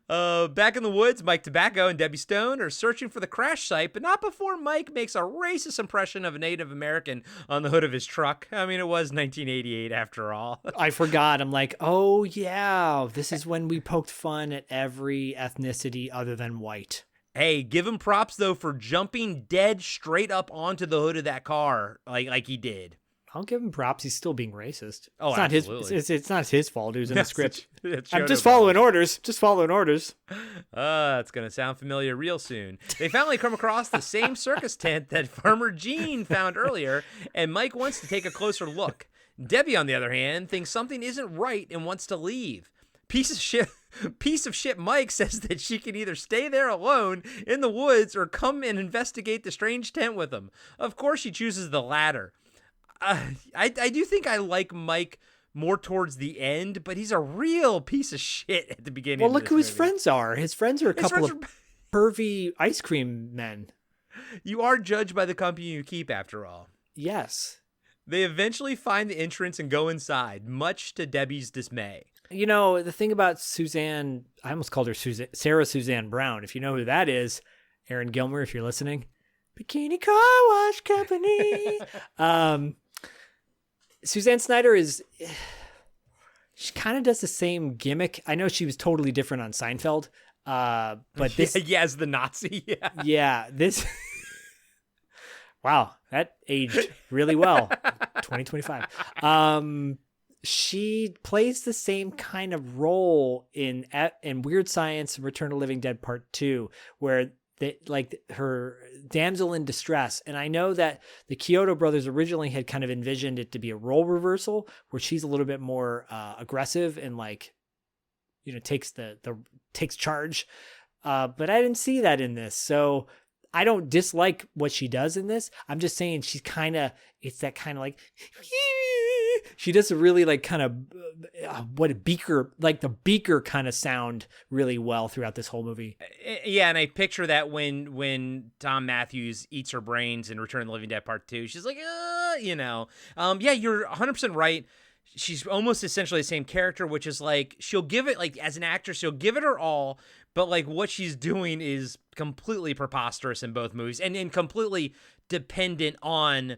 C: Back in the woods, Mike Tobacco and Debbie Stone are searching for the crash site, but not before Mike makes a racist impression of a Native American on the hood of his truck. It was 1988 after all.
B: I forgot. I'm like, oh yeah, this is when we poked fun at every ethnicity other than white.
C: Hey, give him props though for jumping dead straight up onto the hood of that car like he did.
B: I'll give him props. He's still being racist.
C: Oh,
B: it's
C: absolutely.
B: Not it's not his fault. It was in the script. I'm
C: just
B: following orders. Just following orders.
C: It's going to sound familiar real soon. They finally come across the same circus tent that Farmer Gene found earlier, and Mike wants to take a closer look. Debbie, on the other hand, thinks something isn't right and wants to leave. Piece of shit Mike says that she can either stay there alone in the woods or come and investigate the strange tent with him. Of course, she chooses the latter. I do think I like Mike more towards the end, but he's a real piece of shit at the beginning.
B: Well, look who his friends are. His friends are a couple of pervy ice cream men.
C: You are judged by the company you keep, after all.
B: Yes.
C: They eventually find the entrance and go inside, much to Debbie's dismay.
B: You know, the thing about Suzanne, I almost called her Sarah Suzanne Brown. If you know who that is, Aaron Gilmer, if you're listening. Bikini Car Wash Company. Suzanne Snyder she kind of does the same gimmick. I know she was totally different on Seinfeld, but this...
C: Yeah, as the Nazi. Yeah.
B: Yeah, this... Wow, that aged really well. 2025. She plays the same kind of role in Weird Science Return to Living Dead Part 2, where her damsel in distress. And I know that the Chiodo brothers originally had kind of envisioned it to be a role reversal where she's a little bit more aggressive and takes charge. But I didn't see that in this. So I don't dislike what she does in this. I'm just saying she's it's that kind of like, she does a really kind of the beaker kind of sound really well throughout this whole movie.
C: Yeah, and I picture that when Tom Matthews eats her brains in Return of the Living Dead Part 2, she's like, yeah, you're 100% right. She's almost essentially the same character, which is she'll give it, as an actress, she'll give it her all, but what she's doing is completely preposterous in both movies and completely dependent on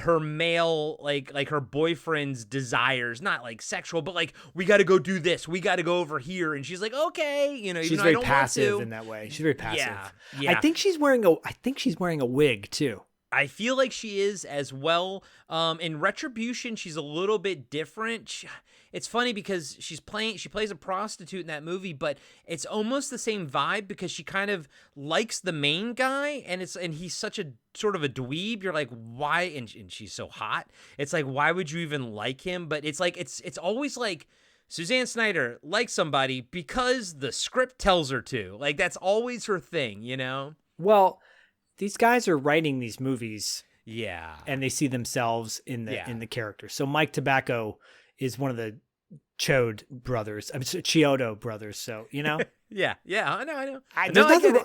C: her male, her boyfriend's desires, not sexual, but we got to go do this, we got to go over here, and she's like, okay,
B: she's very passive in that way. She's very passive.
C: Yeah.
B: I think she's wearing a wig too.
C: I feel like she is as well. In Retribution, she's a little bit different. It's funny because she plays a prostitute in that movie, but it's almost the same vibe because she kind of likes the main guy, and he's such a sort of a dweeb. You're like, why? And she's so hot. It's why would you even like him? But it's it's always Suzanne Snyder likes somebody because the script tells her to. That's always her thing, you know?
B: Well, these guys are writing these movies.
C: Yeah.
B: And they see themselves in the character. So Mike Tobacco is one of the Chiodo brothers. So,
C: Yeah. I know.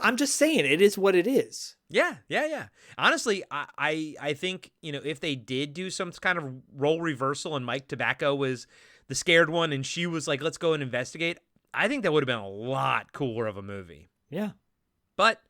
B: I'm just saying it is what it is.
C: Yeah. Honestly, I think, if they did do some kind of role reversal and Mike Tobacco was the scared one and she was like, let's go and investigate, I think that would have been a lot cooler of a movie.
B: Yeah.
C: But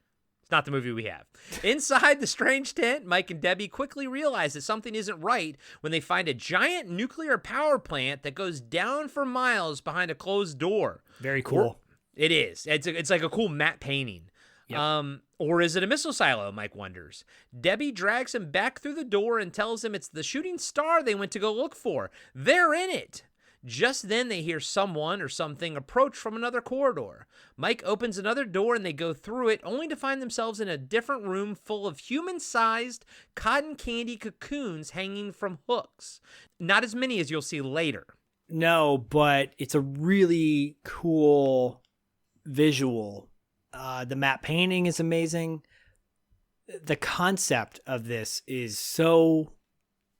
C: It's not the movie we have. Inside the strange tent, Mike and Debbie quickly realize that something isn't right when they find a giant nuclear power plant that goes down for miles behind a closed door.
B: Very cool.
C: It is. It's like a cool matte painting. Yep. Or is it a missile silo, Mike wonders. Debbie drags him back through the door and tells him it's the shooting star they went to go look for. They're in it. Just then they hear someone or something approach from another corridor. Mike opens another door and they go through it, only to find themselves in a different room full of human-sized cotton candy cocoons hanging from hooks. Not as many as you'll see later.
B: No, but it's a really cool visual. The matte painting is amazing. The concept of this is so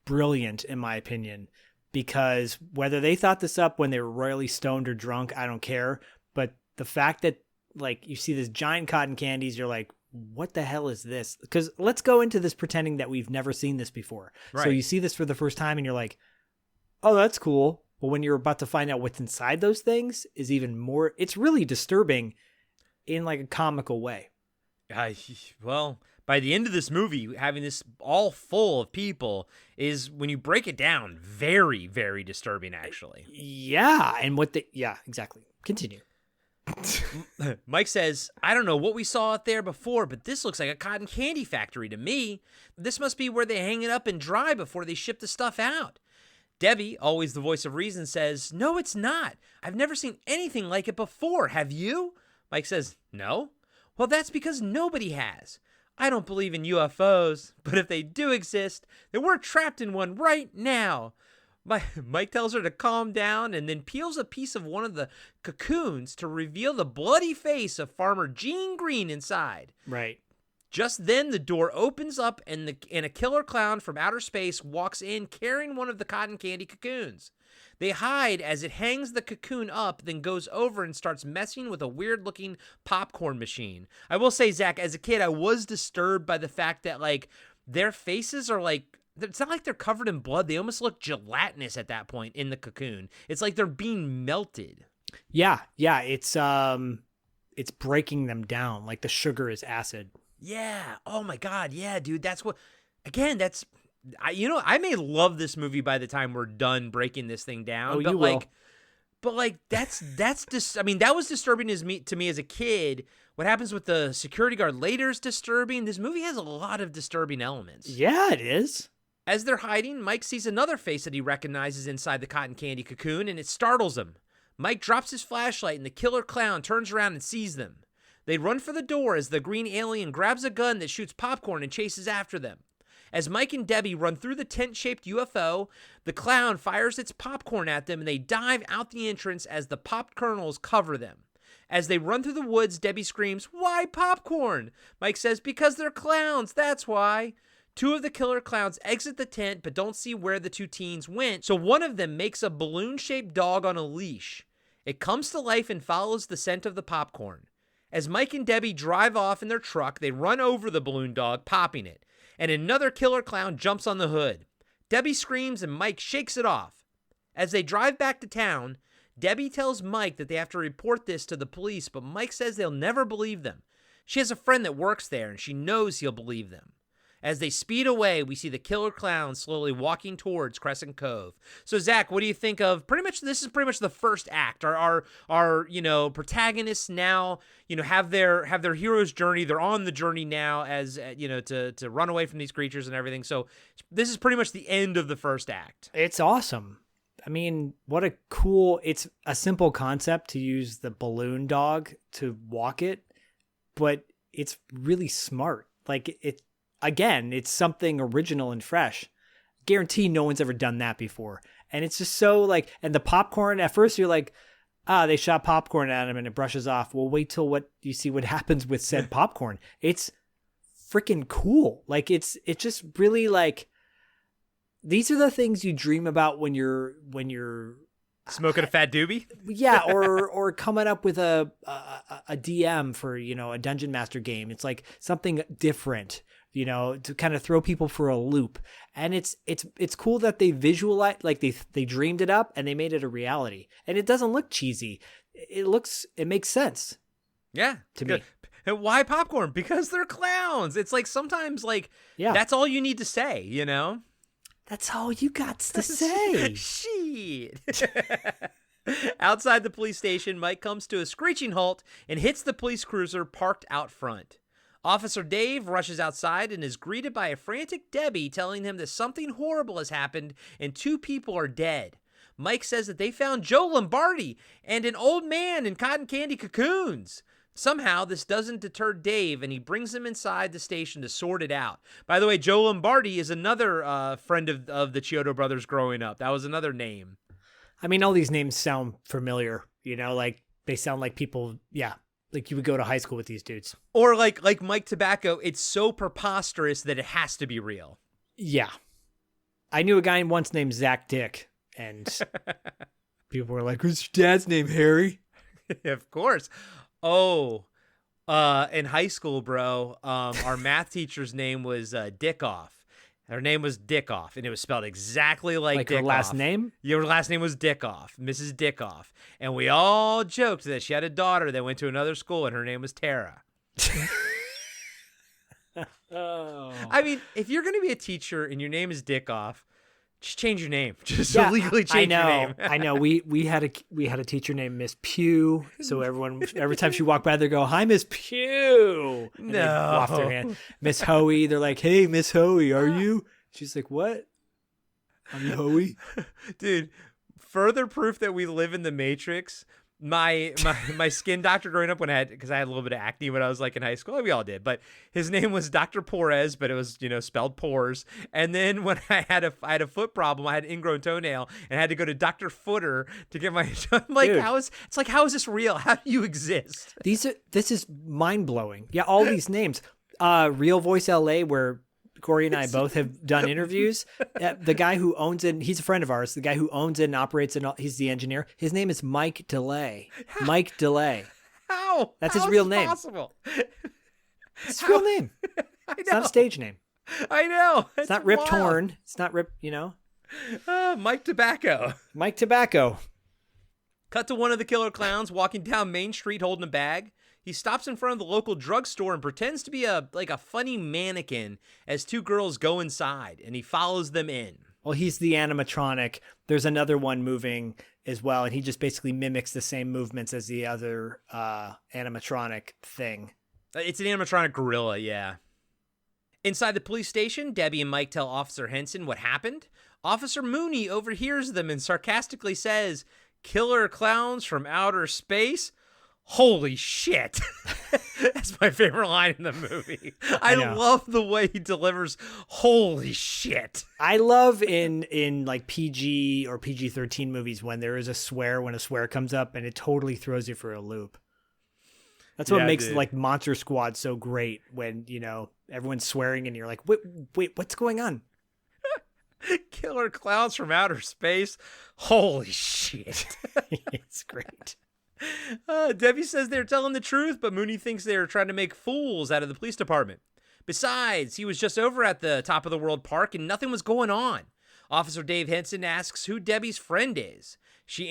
B: brilliant, in my opinion. Because whether they thought this up when they were royally stoned or drunk, I don't care. But the fact that, like, you see this giant cotton candies, you're like, what the hell is this? Because let's go into this pretending that we've never seen this before. Right. So you see this for the first time and you're like, oh, that's cool. But when you're about to find out what's inside those things is even more, it's really disturbing in like a comical way.
C: Well, by the end of this movie, having this all full of people is, when you break it down, very, very disturbing, actually.
B: Yeah. And yeah, exactly. Continue.
C: Mike says, I don't know what we saw out there before, but this looks like a cotton candy factory to me. This must be where they hang it up and dry before they ship the stuff out. Debbie, always the voice of reason, says, no, it's not. I've never seen anything like it before. Have you? Mike says, no. Well, that's because nobody has. I don't believe in UFOs, but if they do exist, then we're trapped in one right now. Mike tells her to calm down and then peels a piece of one of the cocoons to reveal the bloody face of Farmer Gene Green inside.
B: Right.
C: Just then, the door opens up and a killer clown from outer space walks in carrying one of the cotton candy cocoons. They hide as it hangs the cocoon up, then goes over and starts messing with a weird-looking popcorn machine. I will say, Zach, as a kid, I was disturbed by the fact that, like, their faces are like, it's not like they're covered in blood. They almost look gelatinous at that point in the cocoon. It's like they're being melted.
B: Yeah, it's breaking them down like the sugar is acid.
C: Yeah. Oh my God. Yeah, dude. That's what. Again, that's. I may love this movie by the time we're done breaking this thing down.
B: Oh,
C: but
B: you
C: like,
B: will.
C: But like that's just. I mean, that was disturbing to me as a kid. What happens with the security guard later is disturbing. This movie has a lot of disturbing elements.
B: Yeah, it is.
C: As they're hiding, Mike sees another face that he recognizes inside the cotton candy cocoon, and it startles him. Mike drops his flashlight, and the killer clown turns around and sees them. They run for the door as the green alien grabs a gun that shoots popcorn and chases after them. As Mike and Debbie run through the tent-shaped UFO, the clown fires its popcorn at them and they dive out the entrance as the popped kernels cover them. As they run through the woods, Debbie screams, "Why popcorn?" Mike says, "Because they're clowns, that's why." Two of the killer clowns exit the tent but don't see where the two teens went, so one of them makes a balloon-shaped dog on a leash. It comes to life and follows the scent of the popcorn. As Mike and Debbie drive off in their truck, they run over the balloon dog, popping it, and another killer clown jumps on the hood. Debbie screams and Mike shakes it off. As they drive back to town, Debbie tells Mike that they have to report this to the police, but Mike says they'll never believe them. She has a friend that works there, and she knows he'll believe them. As they speed away, we see the killer clown slowly walking towards Crescent Cove. So, Zach, what do you think of this is pretty much the first act. Our protagonists now, have their hero's journey. They're on the journey now as, to run away from these creatures and everything. So this is pretty much the end of the first act.
B: It's awesome. I mean, it's a simple concept to use the balloon dog to walk it, but it's really smart. Like Again, it's something original and fresh. Guarantee no one's ever done that before. And it's just so and the popcorn, at first you're like, they shot popcorn at him and it brushes off. Well, wait till you see what happens with said popcorn. It's freaking cool. It's just really these are the things you dream about when you're
C: smoking a fat doobie.
B: Yeah. Or coming up with a DM for, a Dungeon Master game. It's like something different, to kind of throw people for a loop. And it's cool that they visualize, they dreamed it up and they made it a reality. And it doesn't look cheesy. It makes sense.
C: Yeah.
B: To me.
C: Why popcorn? Because they're clowns. It's like sometimes like that's all you need to say, you know?
B: That's all you got to say.
C: Shit. Outside the police station, Mike comes to a screeching halt and hits the police cruiser parked out front. Officer Dave rushes outside and is greeted by a frantic Debbie telling him that something horrible has happened and 2 people are dead. Mike says that they found Joe Lombardi and an old man in cotton candy cocoons. Somehow, this doesn't deter Dave, and he brings him inside the station to sort it out. By the way, Joe Lombardi is another friend of the Chiodo brothers growing up. That was another name.
B: I mean, all these names sound familiar, you know, like they sound like people, like you would go to high school with these dudes.
C: Or like Mike Tobacco, it's so preposterous that it has to be real.
B: Yeah. I knew a guy once named Zach Dick, and people were like, who's your dad's name, Harry?
C: Of course. Oh, in high school, bro, our math teacher's name was Dickoff. Her name was Dickoff, and it was spelled exactly like Dickoff.
B: Her last name?
C: Yeah, her last name was Dickoff, Mrs. Dickoff. And we all joked that she had a daughter that went to another school, and her name was Tara.
B: Oh.
C: I mean, if you're going to be a teacher and your name is Dickoff, just change your name. Just illegally change your name.
B: I know. We had a teacher named Miss Pugh, so every time she walked by, they go, "Hi, Miss Pugh." And they waft their hand. Miss Hoey, they're like, "Hey, Miss Hoey, are you?" She's like, "What? Are you Hoey?"
C: Dude, further proof that we live in the Matrix. My skin doctor growing up because I had a little bit of acne when I was like in high school. We all did, but his name was Dr. Porez, but it was, spelled pores. And then when I had a foot problem, I had an ingrown toenail and I had to go to Dr. Footer to get my, I'm like,
B: Dude.
C: how is this real? How do you exist?
B: This is mind blowing. Yeah. All these names, Real Voice LA, where Corey and I both have done interviews. The guy who owns it, he's a friend of ours. The guy who owns it and operates it, he's the engineer. His name is Mike DeLay. Mike DeLay.
C: How?
B: That's
C: How
B: his
C: is
B: real
C: this
B: name.
C: Possible?
B: It's his real name.
C: I know.
B: It's not a stage name.
C: I know.
B: It's not Rip
C: wild.
B: Torn. It's not Rip,
C: Mike Tobacco.
B: Mike Tobacco.
C: Cut to one of the killer clowns walking down Main Street holding a bag. He stops in front of the local drugstore and pretends to be a funny mannequin as 2 girls go inside, and he follows them in.
B: Well, he's the animatronic. There's another one moving as well, and he just basically mimics the same movements as the other animatronic thing.
C: It's an animatronic gorilla, yeah. Inside the police station, Debbie and Mike tell Officer Henson what happened. Officer Mooney overhears them and sarcastically says, "Killer clowns from outer space? Holy shit." That's my favorite line in the movie. I love the way he delivers holy shit.
B: I love in like PG or PG-13 movies when there is a swear, when a swear comes up and it totally throws you for a loop. That's what makes like Monster Squad so great, when, everyone's swearing and you're like, wait, what's going on?
C: Killer clowns from outer space? Holy shit.
B: It's great.
C: Debbie says they're telling the truth, but Mooney thinks they're trying to make fools out of the police department. Besides, he was just over at the Top of the World Park and nothing was going on. Officer Dave Henson asks who Debbie's friend is. She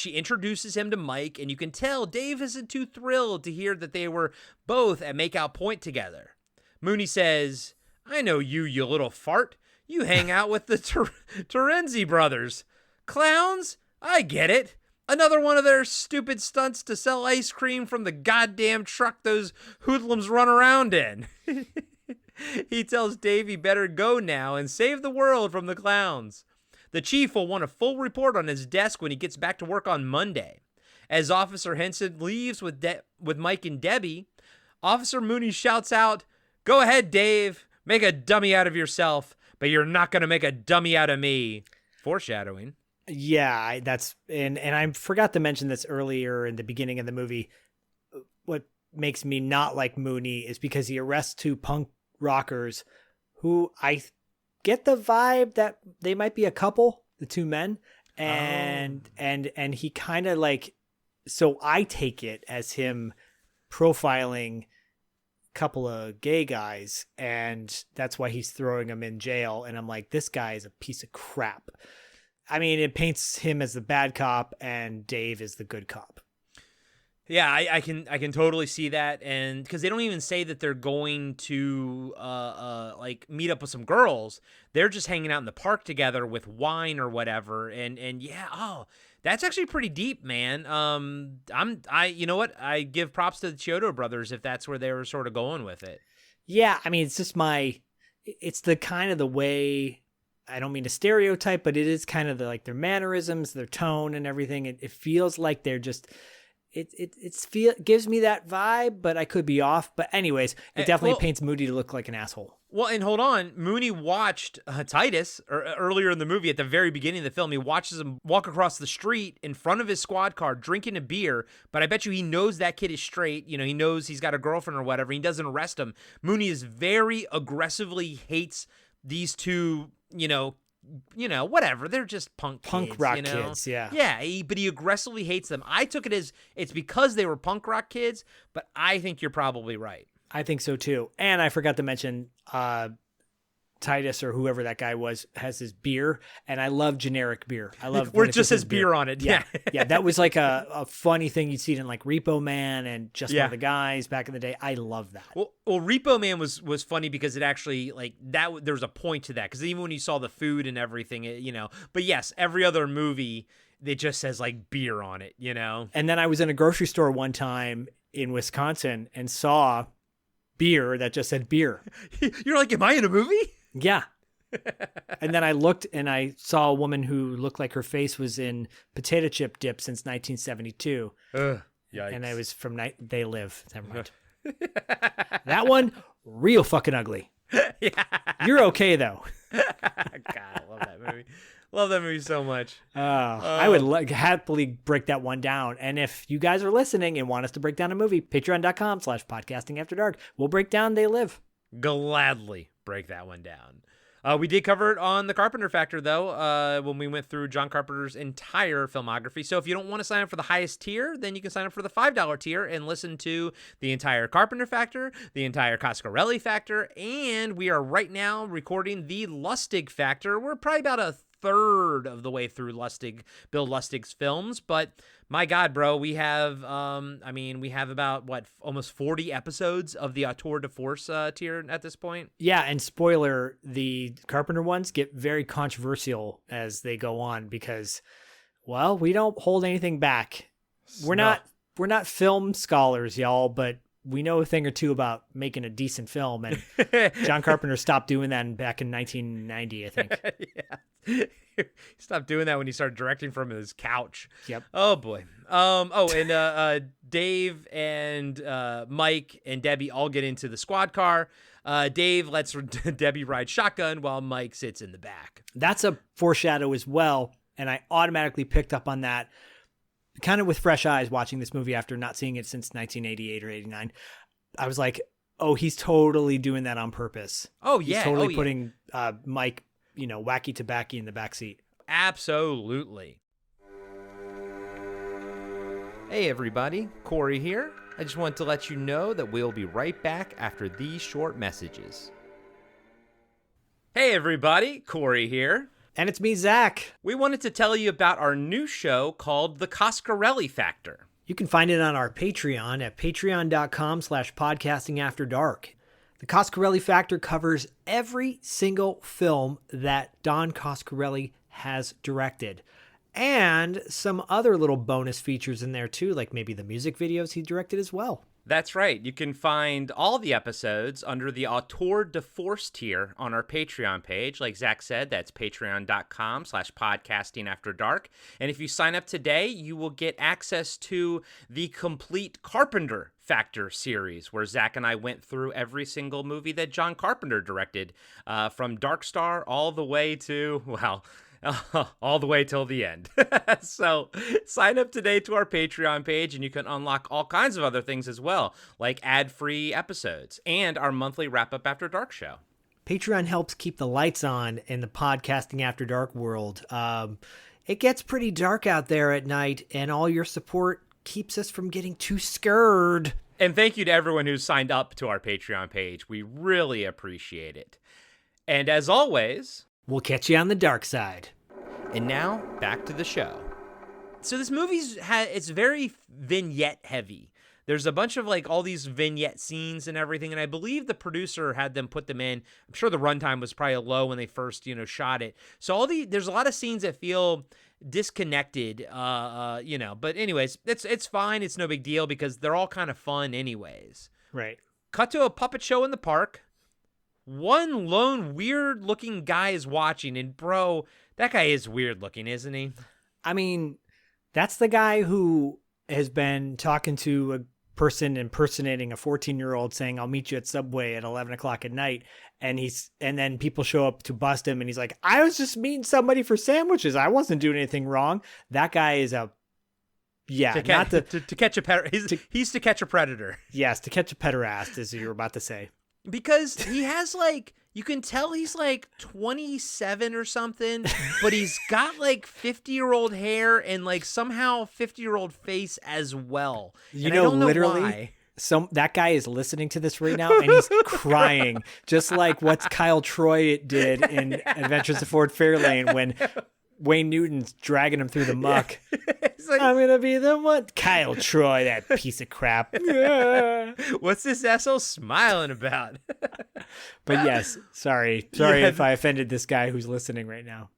C: introduces him to Mike, and you can tell Dave isn't too thrilled to hear that they were both at Makeout Point together. Mooney says, "I know you little fart. You hang out with the Terenzi brothers. Clowns? I get it. Another one of their stupid stunts to sell ice cream from the goddamn truck those hoodlums run around in." He tells Dave he better go now and save the world from the clowns. The chief will want a full report on his desk when he gets back to work on Monday. As Officer Henson leaves with Mike and Debbie, Officer Mooney shouts out, "Go ahead, Dave. Make a dummy out of yourself, but you're not going to make a dummy out of me." Foreshadowing.
B: Yeah, and I forgot to mention this earlier in the beginning of the movie. What makes me not like Mooney is because he arrests 2 punk rockers who I get the vibe that they might be a couple, the 2 men, and he kind of like, so I take it as him profiling a couple of gay guys, and that's why he's throwing them in jail. And I'm like, this guy is a piece of crap. I mean, it paints him as the bad cop and Dave is the good cop.
C: Yeah, I can totally see that, and because they don't even say that they're going to like meet up with some girls, they're just hanging out in the park together with wine or whatever, and yeah, oh, that's actually pretty deep, man. You know what, I give props to the Chiodo brothers if that's where they were sort of going with it.
B: Yeah, I mean, it's the kind of the way, I don't mean to stereotype, but it is kind of like their mannerisms, their tone and everything. It feels like they're just, gives me that vibe, but I could be off. But anyways, it definitely paints Moody to look like an asshole.
C: Well, and hold on, Mooney watched Titus earlier in the movie at the very beginning of the film. He watches him walk across the street in front of his squad car drinking a beer, but I bet you he knows that kid is straight. You know, he knows he's got a girlfriend or whatever. He doesn't arrest him. Mooney is very aggressively hates these two, whatever. They're just punk
B: rock
C: kids,
B: kids, yeah.
C: Yeah, but he aggressively hates them. I took it as it's because they were punk rock kids, but I think you're probably right.
B: I think so too. And I forgot to mention Titus or whoever that guy was has his beer, and I love generic beer. I love
C: where it just says beer on it. Yeah.
B: Yeah, that was like a funny thing you'd see it in like Repo Man and Just One of the Guys back in the day. I love that.
C: Well, Repo Man was funny because it actually like that. There was a point to that because even when you saw the food and everything, But yes, every other movie it just says like beer on it,
B: And then I was in a grocery store one time in Wisconsin and saw beer that just said beer.
C: You're like, am I in a movie?
B: Yeah. And then I looked and I saw a woman who looked like her face was in potato chip dip since 1972.
C: Yikes.
B: And I was from They Live. Never mind. That one, real fucking ugly.
C: Yeah.
B: You're okay though.
C: God, I love that movie. Love that movie so much.
B: I would happily break that one down. And if you guys are listening and want us to break down a movie, patreon.com/podcastingafterdark. We'll break down They Live.
C: Gladly break that one down. We did cover it on the Carpenter Factor, though, when we went through John Carpenter's entire filmography. So if you don't want to sign up for the highest tier, then you can sign up for the $5 tier and listen to the entire Carpenter Factor, the entire Coscarelli Factor, and we are right now recording the Lustig Factor. We're probably about a third of the way through Bill Lustig's films, but my God, bro, we have we have about almost 40 episodes of the Auteur de Force tier at this point.
B: Yeah, and spoiler, the Carpenter ones get very controversial as they go on because, well, we don't hold anything back. We're not film scholars, y'all, but we know a thing or two about making a decent film, and John Carpenter stopped doing that back in 1990, I think.
C: Yeah. He stopped doing that when he started directing from his couch.
B: Yep.
C: Oh boy. And Dave and Mike and Debbie all get into the squad car. Dave lets Debbie ride shotgun while Mike sits in the back.
B: That's a foreshadow as well, and I automatically picked up on that kind of with fresh eyes watching this movie after not seeing it since 1988 or 89. I was like, oh, he's totally doing that on purpose.
C: Oh yeah.
B: He's totally putting Mike, wacky tobacco in the backseat.
C: Absolutely. Hey everybody, Corey here. I just want to let you know that we'll be right back after these short messages. Hey everybody, Corey here.
B: And it's me, Zach.
C: We wanted to tell you about our new show called The Coscarelli Factor.
B: You can find it on our Patreon at patreon.com/podcastingafterdark. The Coscarelli Factor covers every single film that Don Coscarelli has directed. And some other little bonus features in there too, like maybe the music videos he directed as well.
C: That's right. You can find all the episodes under the Auteur de Force tier on our Patreon page. Like Zach said, that's patreon.com/podcastingafterdark. And if you sign up today, you will get access to the complete Carpenter Factor series, where Zach and I went through every single movie that John Carpenter directed, from Dark Star all the way to, all the way till the end. So sign up today to our Patreon page and you can unlock all kinds of other things as well, like ad-free episodes and our monthly wrap-up After Dark show.
B: Patreon helps keep the lights on in the podcasting After Dark world. It gets pretty dark out there at night, and all your support keeps us from getting too scared.
C: And thank you to everyone who's signed up to our Patreon page. We really appreciate it. And as always,
B: we'll catch you on the dark side.
C: And now, back to the show. So this it's very vignette heavy. There's a bunch of like all these vignette scenes and everything, and I believe the producer had them put them in. I'm sure the runtime was probably low when they first, shot it. So there's a lot of scenes that feel disconnected, But anyways, it's fine. It's no big deal because they're all kind of fun anyways.
B: Right.
C: Cut to a puppet show in the park. One lone weird-looking guy is watching, and bro, that guy is weird-looking, isn't he?
B: I mean, that's the guy who has been talking to a person impersonating a 14-year-old saying, I'll meet you at Subway at 11 o'clock at night. And then people show up to bust him and he's like, I was just meeting somebody for sandwiches. I wasn't doing anything wrong. That guy is to catch a predator. Yes, to catch a pederast, as you were about to say.
C: Because he has you can tell he's 27 or something, but he's got 50-year-old hair and somehow 50-year-old face as well. I don't know
B: literally
C: why.
B: That guy is listening to this right now and he's crying, just like what Kyle Troy did in Adventures of Ford Fairlane when Wayne Newton's dragging him through the muck. I'm going to be the one. Kyle Troy, that piece of crap.
C: What's this asshole smiling about?
B: But yes, sorry if I offended this guy who's listening right now.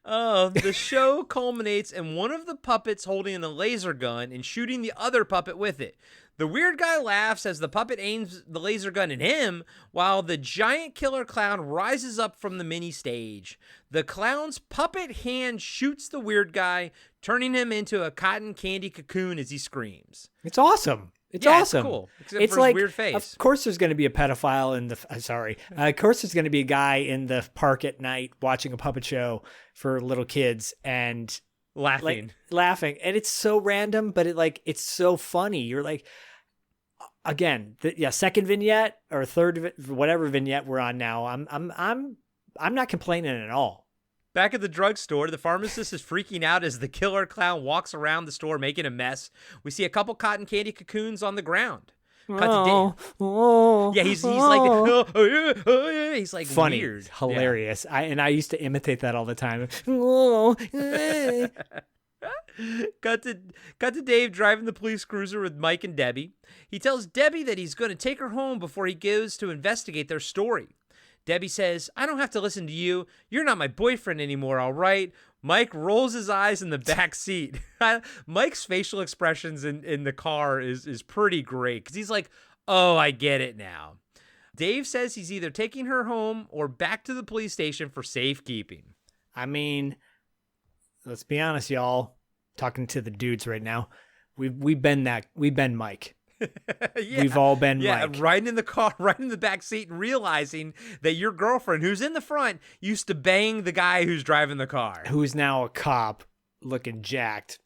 C: The show culminates in one of the puppets holding a laser gun and shooting the other puppet with it. The weird guy laughs as the puppet aims the laser gun at him, while the giant killer clown rises up from the mini stage. The clown's puppet hand shoots the weird guy, turning him into a cotton candy cocoon as he screams.
B: It's awesome. It's awesome.
C: It's cool. Except for his weird face.
B: Of course there's going to be a pedophile in of course there's going to be a guy in the park at night watching a puppet show for little kids and
C: laughing.
B: And it's so random, but it's so funny. You're like, again, second vignette or third, whatever vignette we're on now. I'm not complaining at all.
C: Back at the drugstore, the pharmacist is freaking out as the killer clown walks around the store making a mess. We see a couple cotton candy cocoons on the ground. He's like
B: funny,
C: weird,
B: hilarious. Yeah. I used to imitate that all the time.
C: Cut to Dave driving the police cruiser with Mike and Debbie. He tells Debbie that he's going to take her home before he goes to investigate their story. Debbie says, I don't have to listen to you. You're not my boyfriend anymore, all right? Mike rolls his eyes in the back seat. Mike's facial expressions in the car is pretty great because he's like, oh, I get it now. Dave says he's either taking her home or back to the police station for safekeeping.
B: I mean, let's be honest, y'all. Talking to the dudes right now. We've been Mike.
C: Yeah.
B: We've all been Mike.
C: Yeah, riding in the car, right in the back seat and realizing that your girlfriend, who's in the front, used to bang the guy who's driving the car.
B: Who's now a cop looking jacked.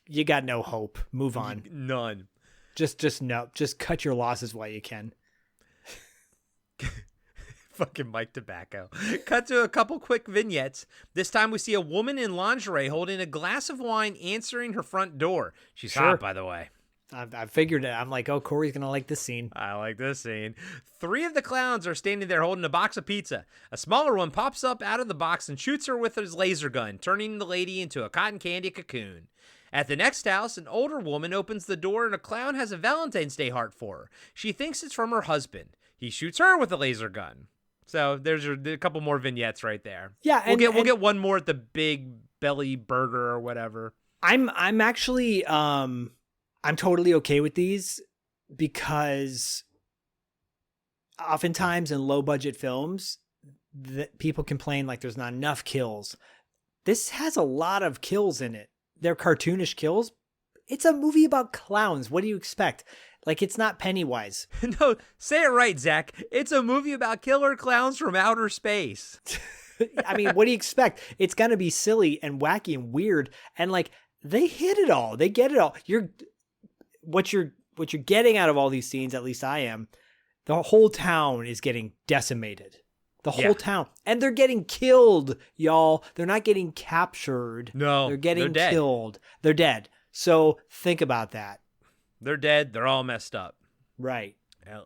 B: You got no hope. Move on.
C: None.
B: Just no. Just cut your losses while you can.
C: Fucking Mike Tobacco. Cut to a couple quick vignettes. This time we see a woman in lingerie holding a glass of wine answering her front door. She's hot, by the way.
B: I figured it. I'm like, oh, Corey's going to like this scene.
C: I like this scene. 3 of the clowns are standing there holding a box of pizza. A smaller one pops up out of the box and shoots her with his laser gun, turning the lady into a cotton candy cocoon. At the next house, an older woman opens the door and a clown has a Valentine's Day heart for her. She thinks it's from her husband. He shoots her with a laser gun. So there's a couple more vignettes right there.
B: Yeah,
C: we'll get one more at the Big Belly Burger or whatever.
B: I'm actually I'm totally okay with these because oftentimes in low budget films, people complain like there's not enough kills. This has a lot of kills in it. They're cartoonish kills. It's a movie about clowns. What do you expect? Like, it's not Pennywise.
C: No, say it right, Zach. It's a movie about killer clowns from outer space.
B: I mean, what do you expect? It's going to be silly and wacky and weird. And like, they hit it all. They get it all. What you're getting out of all these scenes, at least I am, the whole town is getting decimated. The whole town. And they're getting killed, y'all. They're not getting captured.
C: No,
B: they're getting killed. They're dead. So think about that.
C: They're dead. They're all messed up.
B: Right.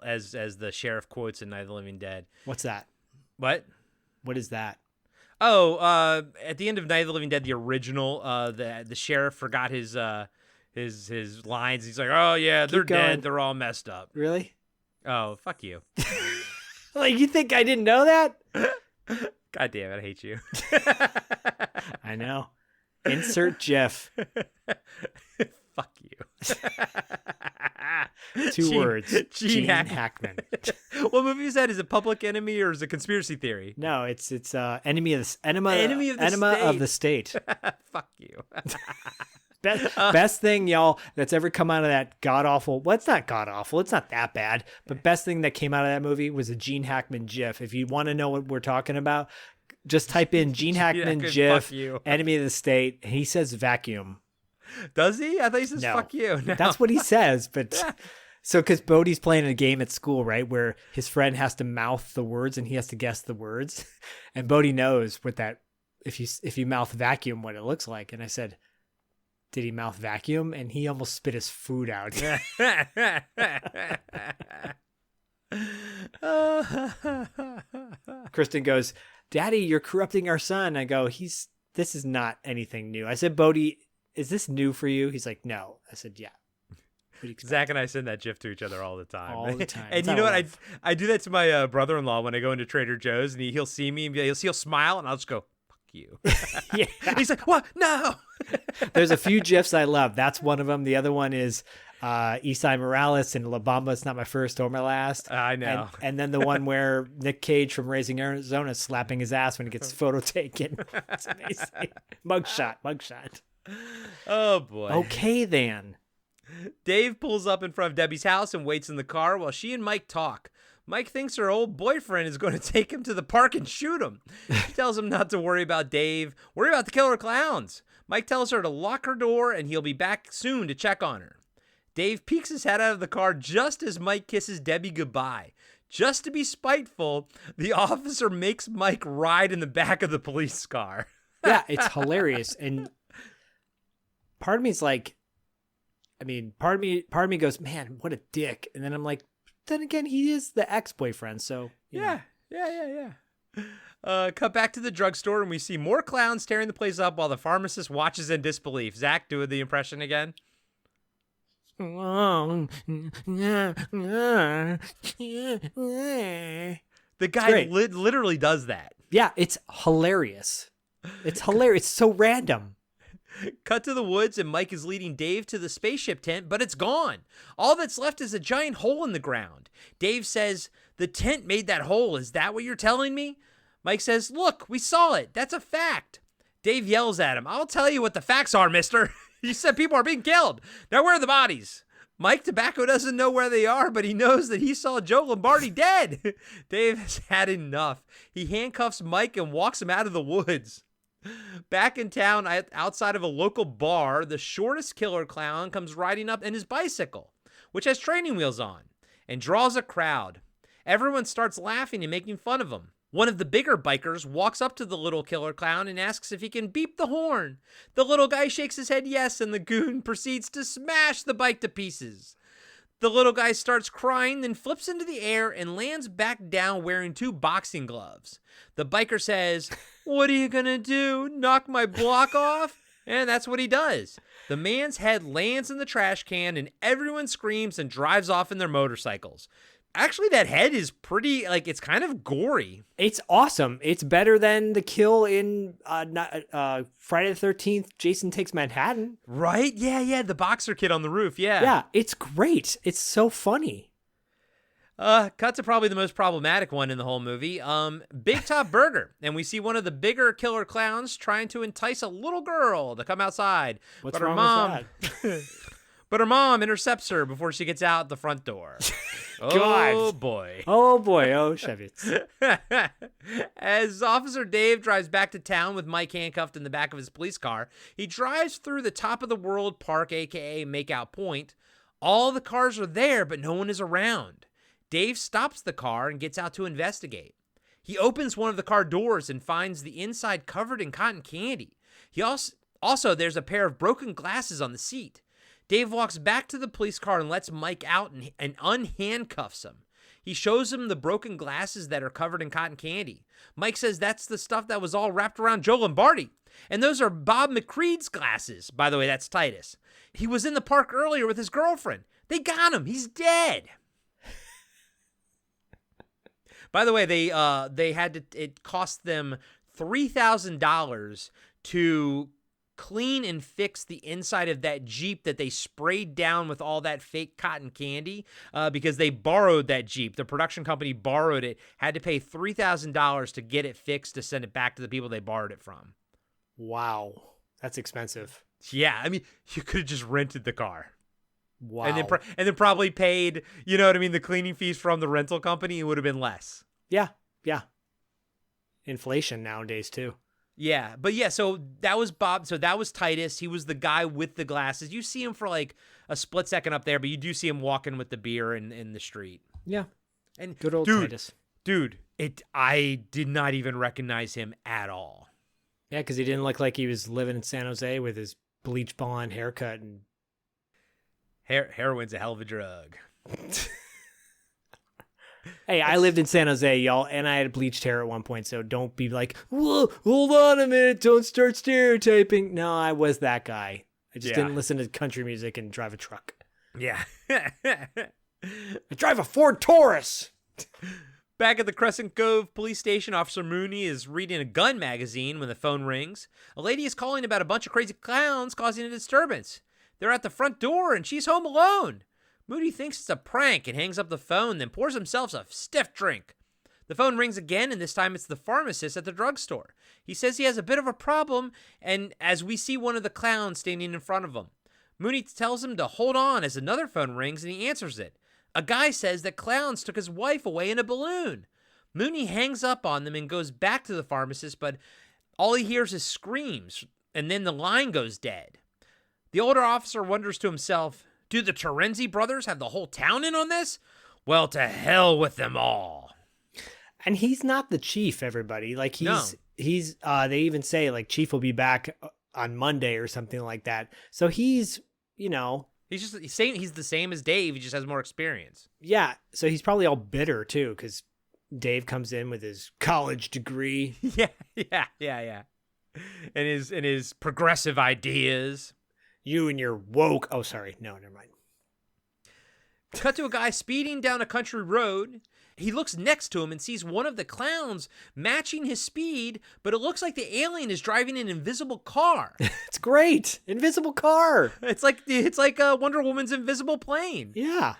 C: As the sheriff quotes in Night of the Living Dead.
B: What's that?
C: What?
B: What is that?
C: At the end of Night of the Living Dead, the original, the sheriff forgot his lines. He's like, "Oh yeah, they're dead. They're all messed up."
B: Really?
C: Oh, fuck you.
B: Like, you think I didn't know that?
C: God damn it, I hate you.
B: I know. Insert GIF.
C: Fuck you.
B: 2 words.
C: Gene
B: Hackman.
C: What movie is that? Is it Public Enemy or is it Conspiracy Theory?
B: No, it's Enemy of the State.
C: Fuck you.
B: Best thing, y'all, that's ever come out of that god-awful... Well, it's not god-awful. It's not that bad. But best thing that came out of that movie was a Gene Hackman GIF. If you want to know what we're talking about, just type in Gene Hackman GIF, Enemy of the State. And he says vacuum.
C: Does he? I thought he says
B: no.
C: fuck you. No.
B: That's what he says, but... So, because Bodhi's playing a game at school, right, where his friend has to mouth the words and he has to guess the words. And Bodhi knows what that... If you mouth vacuum, what it looks like. And I said... Did he mouth vacuum? And he almost spit his food out. Kristen goes, "Daddy, you're corrupting our son." I go, this is not anything new. I said, "Bodhi, is this new for you?" He's like, "No." I said, "Yeah."
C: Zach and I send that GIF to each other all the time.
B: All the time.
C: And you know what? I do that to my brother-in-law when I go into Trader Joe's, and he'll see me, and he'll smile, and I'll just go, you.
B: Yeah.
C: He's like, "What? No."
B: There's a few GIFs I love. That's one of them. The other one is Isai Morales and La Bamba. It's not my first or my last.
C: I know.
B: And then the one where Nick Cage from Raising Arizona is slapping his ass when he gets his photo taken. It's amazing. Mugshot.
C: Oh, boy.
B: Okay, then.
C: Dave pulls up in front of Debbie's house and waits in the car while she and Mike talk. Mike thinks her old boyfriend is going to take him to the park and shoot him. She tells him not to worry about Dave. Worry about the killer clowns. Mike tells her to lock her door and he'll be back soon to check on her. Dave peeks his head out of the car just as Mike kisses Debbie goodbye. Just to be spiteful, the officer makes Mike ride in the back of the police car.
B: Yeah, it's hilarious. And part of me is like, part of me goes, "Man, what a dick." And then I'm like, then again, he is the ex-boyfriend, so...
C: Yeah. Cut back to the drugstore, and we see more clowns tearing the place up while the pharmacist watches in disbelief. Zach, do the impression again. The guy literally does that.
B: Yeah, it's hilarious. It's so random.
C: Cut to the woods, and Mike is leading Dave to the spaceship tent, but it's gone. All that's left is a giant hole in the ground. Dave says, "The tent made that hole. Is that what you're telling me?" Mike says, "Look, we saw it. That's a fact." Dave yells at him, "I'll tell you what the facts are, mister. You said people are being killed. Now where are the bodies?" Mike Tobacco doesn't know where they are, but he knows that he saw Joe Lombardi dead. Dave has had enough. He handcuffs Mike and walks him out of the woods. Back in town, outside of a local bar, the shortest killer clown comes riding up in his bicycle, which has training wheels on, and draws a crowd. Everyone starts laughing and making fun of him. One of the bigger bikers walks up to the little killer clown and asks if he can beep the horn. The little guy shakes his head yes, and the goon proceeds to smash the bike to pieces. The little guy starts crying, then flips into the air and lands back down wearing 2 boxing gloves. The biker says, "What are you gonna do? Knock my block off?" And that's what he does. The man's head lands in the trash can and everyone screams and drives off in their motorcycles. Actually, that head is pretty, it's kind of gory.
B: It's awesome. It's better than the kill in Friday the 13th, Jason Takes Manhattan.
C: Right? Yeah, the boxer kid on the roof, yeah.
B: Yeah, it's great. It's so funny.
C: Cut to probably the most problematic one in the whole movie, Big Top Burger. And we see one of the bigger killer clowns trying to entice a little girl to come outside.
B: What's wrong with that?
C: But her mom intercepts her before she gets out the front door.
B: God.
C: Oh, boy.
B: Oh, Shevitz.
C: As Officer Dave drives back to town with Mike handcuffed in the back of his police car, he drives through the Top of the World Park, a.k.a. Makeout Point. All the cars are there, but no one is around. Dave stops the car and gets out to investigate. He opens one of the car doors and finds the inside covered in cotton candy. He also there's a pair of broken glasses on the seat. Dave walks back to the police car and lets Mike out and unhandcuffs him. He shows him the broken glasses that are covered in cotton candy. Mike says that's the stuff that was all wrapped around Joe Lombardi. And those are Bob McCready's glasses. By the way, that's Titus. He was in the park earlier with his girlfriend. They got him. He's dead. By the way, they had to. It cost them $3,000 to clean and fix the inside of that Jeep that they sprayed down with all that fake cotton candy because they borrowed that Jeep. The production company borrowed it, had to pay $3,000 to get it fixed to send it back to the people they borrowed it from.
B: Wow. That's expensive.
C: Yeah, I mean, you could have just rented the car.
B: Wow.
C: And then probably paid, you know what I mean, the cleaning fees from the rental company. It would have been less.
B: Yeah. Inflation nowadays, too.
C: Yeah, but yeah, so that was Bob. So that was Titus. He was the guy with the glasses. You see him for like a split second up there, but you do see him walking with the beer in the street.
B: Yeah.
C: And
B: good old Titus.
C: Dude, I did not even recognize him at all.
B: Yeah, because he didn't look like he was living in San Jose with his bleach blonde haircut. And
C: heroin's a hell of a drug.
B: Hey, I lived in San Jose, y'all, and I had bleached hair at one point, so don't be like, whoa, hold on a minute, don't start stereotyping. No, I was that guy. I just didn't listen to country music and drive a truck.
C: Yeah.
B: I drive a Ford Taurus.
C: Back at the Crescent Cove police station, Officer Mooney is reading a gun magazine when the phone rings. A lady is calling about a bunch of crazy clowns causing a disturbance. They're at the front door, and she's home alone. Moody thinks it's a prank and hangs up the phone, then pours himself a stiff drink. The phone rings again, and this time it's the pharmacist at the drugstore. He says he has a bit of a problem, and as we see one of the clowns standing in front of him. Mooney tells him to hold on as another phone rings, and he answers it. A guy says that Clowns took his wife away in a balloon. Mooney hangs up on them and goes back to the pharmacist, but all he hears is screams, and then the line goes dead. The older officer wonders to himself, do the Terenzi brothers have the whole town in on this? Well, to hell with them all.
B: And he's not the chief, everybody. Like he's they even say like chief will be back on Monday or something like that. So he's, you know,
C: he's the same as Dave, he just has more experience.
B: Yeah, so he's probably all bitter too cuz Dave comes in with his college degree.
C: Yeah. And his progressive ideas.
B: You and your woke. Oh, sorry. No, never mind.
C: Cut to a guy speeding down a country road. He looks next to him and sees one of the clowns matching his speed, but it looks like the alien is driving an invisible car.
B: It's great. Invisible car.
C: It's like Wonder Woman's invisible plane.
B: Yeah.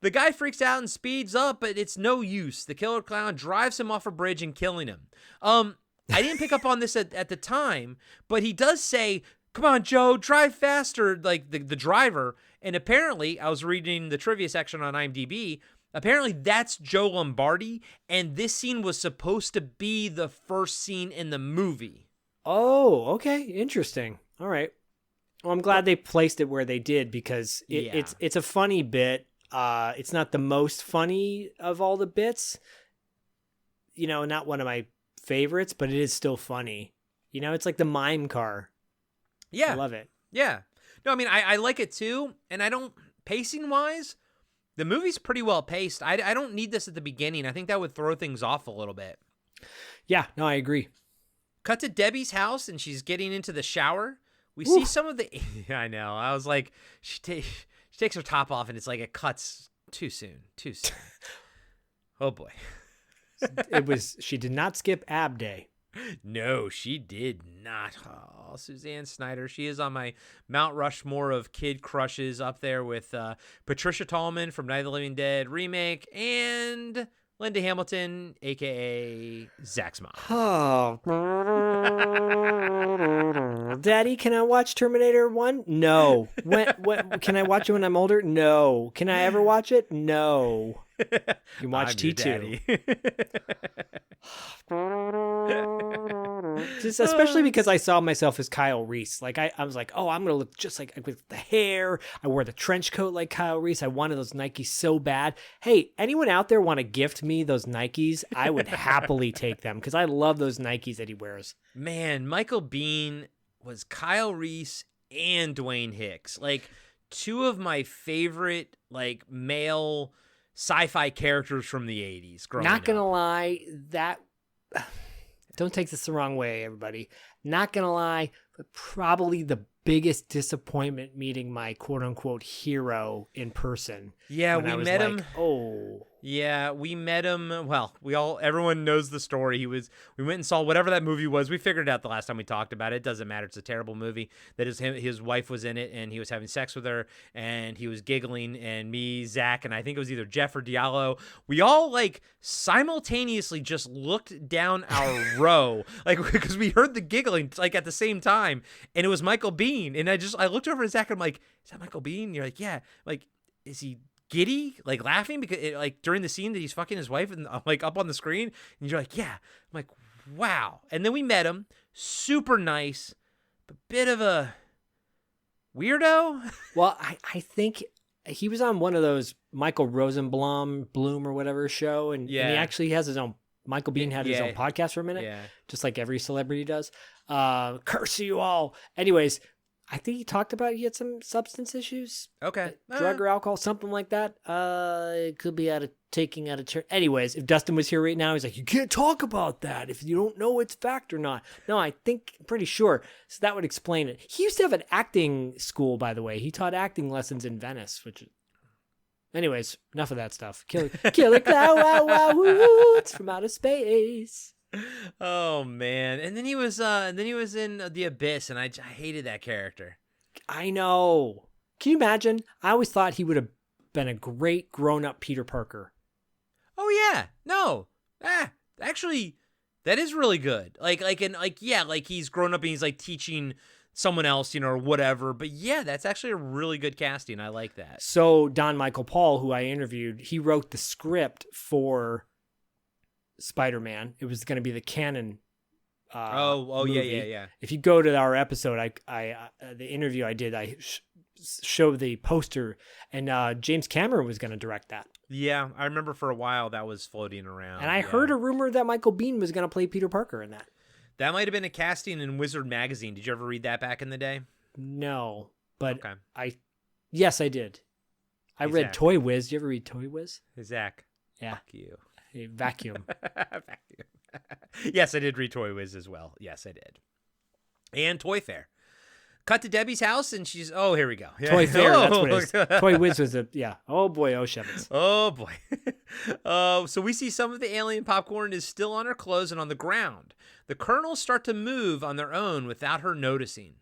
C: The guy freaks out and speeds up, but it's no use. The killer clown drives him off a bridge and killing him. I didn't pick up on this at the time, but he does say, come on, Joe, drive faster, like the driver. And apparently, I was reading the trivia section on IMDb, apparently that's Joe Lombardi, and this scene was supposed to be the first scene in the movie.
B: Oh, okay. Interesting. All right. Well, I'm glad they placed it where they did because it's a funny bit. It's not the most funny of all the bits. You know, not one of my favorites, but it is still funny. You know, it's like the mime car.
C: Yeah.
B: I love it.
C: Yeah. No, I mean, I like it too. And I don't, pacing wise, the movie's pretty well paced. I don't need this at the beginning. I think that would throw things off a little bit.
B: Yeah, no, I agree.
C: Cut to Debbie's house and she's getting into the shower. We see some of the, I know. I was like, she takes her top off and it's like it cuts too soon. Oh boy.
B: She did not skip ab day.
C: No, she did not. Oh, Suzanne Snyder. She is on my Mount Rushmore of kid crushes, up there with Patricia Tallman from Night of the Living Dead remake and Linda Hamilton, a.k.a. Zach's mom.
B: Oh. Daddy, can I watch Terminator 1? No. When can I watch it when I'm older? No. Can I ever watch it? No. You can watch T2. Just especially because I saw myself as Kyle Reese. Like I was like, oh, I'm gonna look just like with the hair. I wore the trench coat like Kyle Reese. I wanted those Nikes so bad. Hey, anyone out there want to gift me those Nikes? I would happily take them because I love those Nikes that he wears.
C: Man, Michael Biehn was Kyle Reese and Dwayne Hicks. Like two of my favorite like male sci-fi characters from the 80s growing
B: Not gonna
C: up.
B: lie, that don't take this the wrong way, everybody. Not gonna lie, but probably the biggest disappointment meeting my quote unquote hero in person.
C: Yeah,
B: when
C: we
B: I was
C: met
B: like,
C: him.
B: Oh.
C: Yeah, we met him. Well, everyone knows the story. We went and saw whatever that movie was. We figured it out the last time we talked about it. It doesn't matter. It's a terrible movie. That is his wife was in it, and he was having sex with her, and he was giggling, and me, Zach, and I think it was either Jeff or Diallo. We all like simultaneously just looked down our row, like because we heard the giggling like at the same time, and it was Michael Biehn. And I looked over at Zach, and I'm like, is that Michael Biehn? And you're like, yeah. Like, is he giddy, like laughing because like during the scene that he's fucking his wife and like up on the screen, and you're like, yeah. I'm like, wow. And then we met him, super nice, but bit of a weirdo.
B: Well, I think he was on one of those Michael Bloom or whatever show, and he actually has his own. Michael Biehn had his own podcast for a minute, just like every celebrity does. Curse you all. Anyways, I think he talked about he had some substance issues.
C: Okay.
B: Drug or alcohol, something like that. It could be taking out of church. Anyways, if Dustin was here right now, he's like, you can't talk about that if you don't know it's fact or not. No, I'm pretty sure. So that would explain it. He used to have an acting school, by the way. He taught acting lessons in Venice, which anyways, enough of that stuff. Killer clown, wow, wow, woo, it's from outer space.
C: Oh man. And then he was in The Abyss, and I hated that character.
B: I know. Can you imagine? I always thought he would have been a great grown-up Peter Parker.
C: Oh yeah. No. Actually, that is really good. Like he's grown up and he's like teaching someone else, or whatever. But yeah, that's actually a really good casting. I like that.
B: So Don Michael Paul, who I interviewed, he wrote the script for Spider-Man. It was going to be the canon. Movie.
C: Yeah.
B: If you go to our episode, the interview I did, I show the poster, and James Cameron was going to direct that.
C: Yeah, I remember for a while that was floating around.
B: And I heard a rumor that Michael Biehn was going to play Peter Parker in that.
C: That might have been a casting in Wizard magazine. Did you ever read that back in the day?
B: No, but
C: okay.
B: Yes, I did. I read
C: Zach.
B: Toy Wiz. Did you ever read Toy Wiz?
C: Hey, Zach.
B: Yeah.
C: Fuck you.
B: Hey, vacuum.
C: Vacuum. Yes, I did read Toy Wiz as well. Yes, I did. And Toy Fair. Cut to Debbie's house, and she's, oh, here we go. Yeah.
B: Toy Fair, that's what it is. Toy Wiz was oh boy, oh Shevitz.
C: Oh boy. So we see some of the alien popcorn is still on her clothes and on the ground. The kernels start to move on their own without her noticing.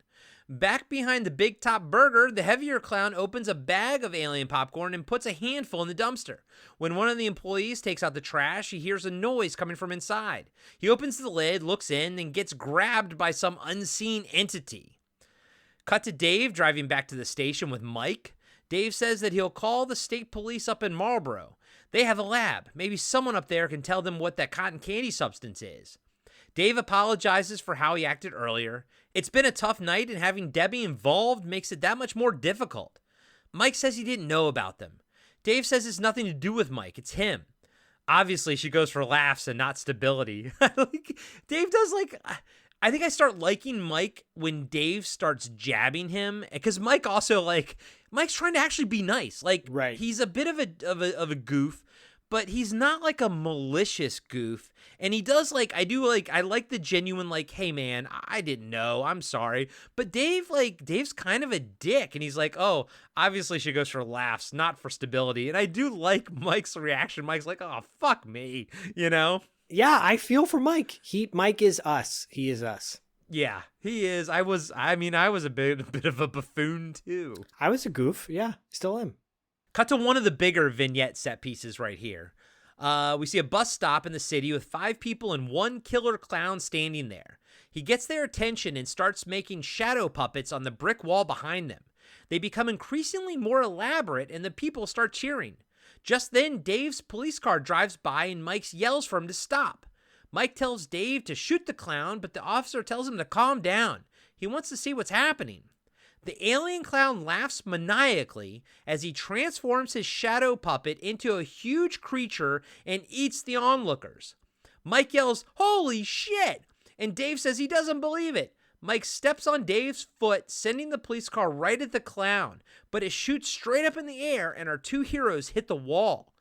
C: Back behind the big top burger, the heavier clown opens a bag of alien popcorn and puts a handful in the dumpster. When one of the employees takes out the trash, he hears a noise coming from inside. He opens the lid, looks in, and gets grabbed by some unseen entity. Cut to Dave driving back to the station with Mike. Dave says that he'll call the state police up in Marlboro. They have a lab. Maybe someone up there can tell them what that cotton candy substance is. Dave apologizes for how he acted earlier. It's been a tough night, and having Debbie involved makes it that much more difficult. Mike says he didn't know about them. Dave says it's nothing to do with Mike. It's him. Obviously, she goes for laughs and not stability. Dave does I think I start liking Mike when Dave starts jabbing him, because Mike also Mike's trying to actually be nice.
B: Right.
C: He's a bit of a goof, but he's not like a malicious goof. And he does I like the genuine hey man, I didn't know, I'm sorry. But Dave's kind of a dick, and he's like, oh, obviously she goes for laughs, not for stability. And I do like Mike's reaction. Mike's like, oh, fuck me,
B: Yeah, I feel for Mike. Mike is us. He is us.
C: Yeah, he is. I was a bit of a buffoon too.
B: I was a goof. Yeah, still am.
C: Cut to one of the bigger vignette set pieces right here. We see a bus stop in the city with 5 people and 1 killer clown standing there. He gets their attention and starts making shadow puppets on the brick wall behind them. They become increasingly more elaborate, and the people start cheering. Just then, Dave's police car drives by, and Mike yells for him to stop. Mike tells Dave to shoot the clown, but the officer tells him to calm down. He wants to see what's happening. The alien clown laughs maniacally as he transforms his shadow puppet into a huge creature and eats the onlookers. Mike yells, "Holy shit!" and Dave says he doesn't believe it. Mike steps on Dave's foot, sending the police car right at the clown, but it shoots straight up in the air and our 2 heroes hit the wall.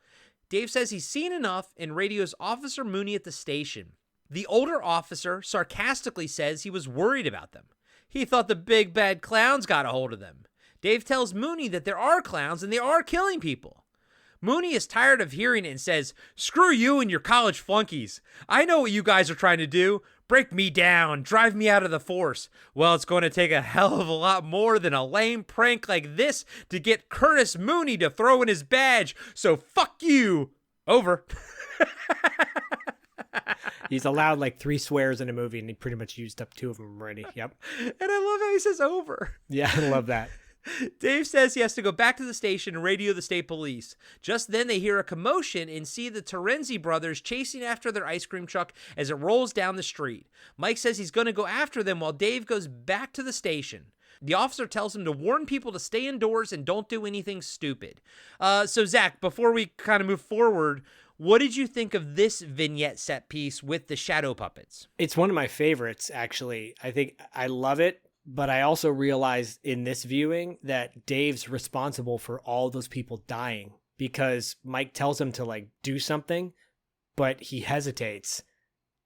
C: Dave says he's seen enough and radios Officer Mooney at the station. The older officer sarcastically says he was worried about them. He thought the big bad clowns got a hold of them. Dave tells Mooney that there are clowns and they are killing people. Mooney is tired of hearing it and says, "Screw you and your college flunkies. I know what you guys are trying to do. Break me down, drive me out of the force. Well, it's going to take a hell of a lot more than a lame prank like this to get Curtis Mooney to throw in his badge. So fuck you. Over."
B: He's allowed like 3 swears in a movie, and he pretty much used up 2 of them already. Yep.
C: And I love how he says over.
B: Yeah, I love that.
C: Dave says he has to go back to the station and radio the state police. Just then they hear a commotion and see the Terenzi brothers chasing after their ice cream truck as it rolls down the street. Mike says he's going to go after them while Dave goes back to the station. The officer tells him to warn people to stay indoors and don't do anything stupid. So Zach, before we kind of move forward, what did you think of this vignette set piece with the shadow puppets?
B: It's one of my favorites, actually. I think I love it. But I also realized in this viewing that Dave's responsible for all those people dying because Mike tells him to like do something, but he hesitates.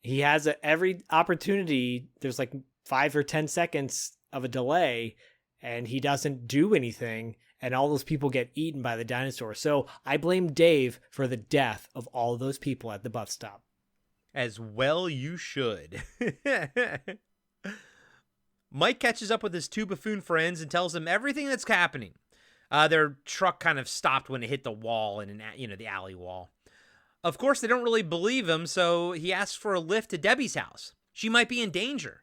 B: He has every opportunity. There's like 5 or 10 seconds of a delay and he doesn't do anything. And all those people get eaten by the dinosaur. So I blame Dave for the death of all those people at the bus stop.
C: As well you should. Mike catches up with his 2 buffoon friends and tells them everything that's happening. Their truck kind of stopped when it hit the wall and the alley wall. Of course, they don't really believe him, so he asks for a lift to Debbie's house. She might be in danger.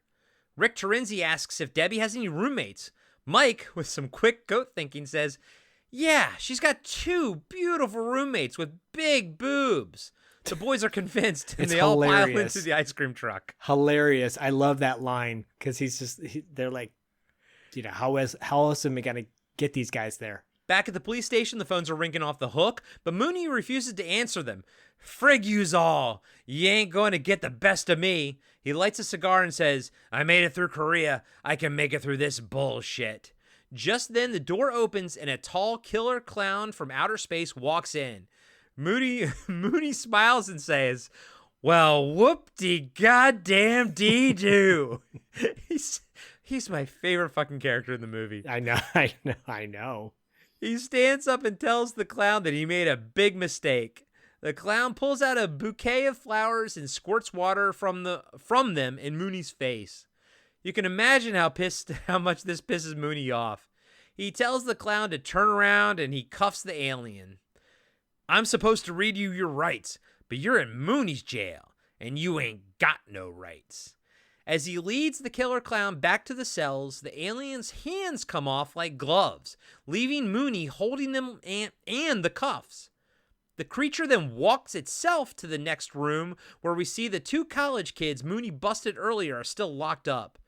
C: Rick Terenzi asks if Debbie has any roommates. Mike, with some quick goat thinking, says, "Yeah, she's got 2 beautiful roommates with big boobs." The boys are convinced, and they all pile into the ice cream truck.
B: Hilarious. I love that line because they're like, how else am I going to get these guys there?
C: Back at the police station, the phones are ringing off the hook, but Mooney refuses to answer them. "Frig yous all. You ain't going to get the best of me." He lights a cigar and says, "I made it through Korea. I can make it through this bullshit." Just then, the door opens and a tall killer clown from outer space walks in. Mooney smiles and says, "Well, whoop-de-goddamn dee-doo." He's my favorite fucking character in the movie.
B: I know.
C: He stands up and tells the clown that he made a big mistake. The clown pulls out a bouquet of flowers and squirts water from them in Mooney's face. You can imagine how much this pisses Mooney off. He tells the clown to turn around and he cuffs the alien. "I'm supposed to read you your rights, but you're in Mooney's jail, and you ain't got no rights." As he leads the killer clown back to the cells, the alien's hands come off like gloves, leaving Mooney holding them and the cuffs. The creature then walks itself to the next room, where we see the 2 college kids Mooney busted earlier are still locked up.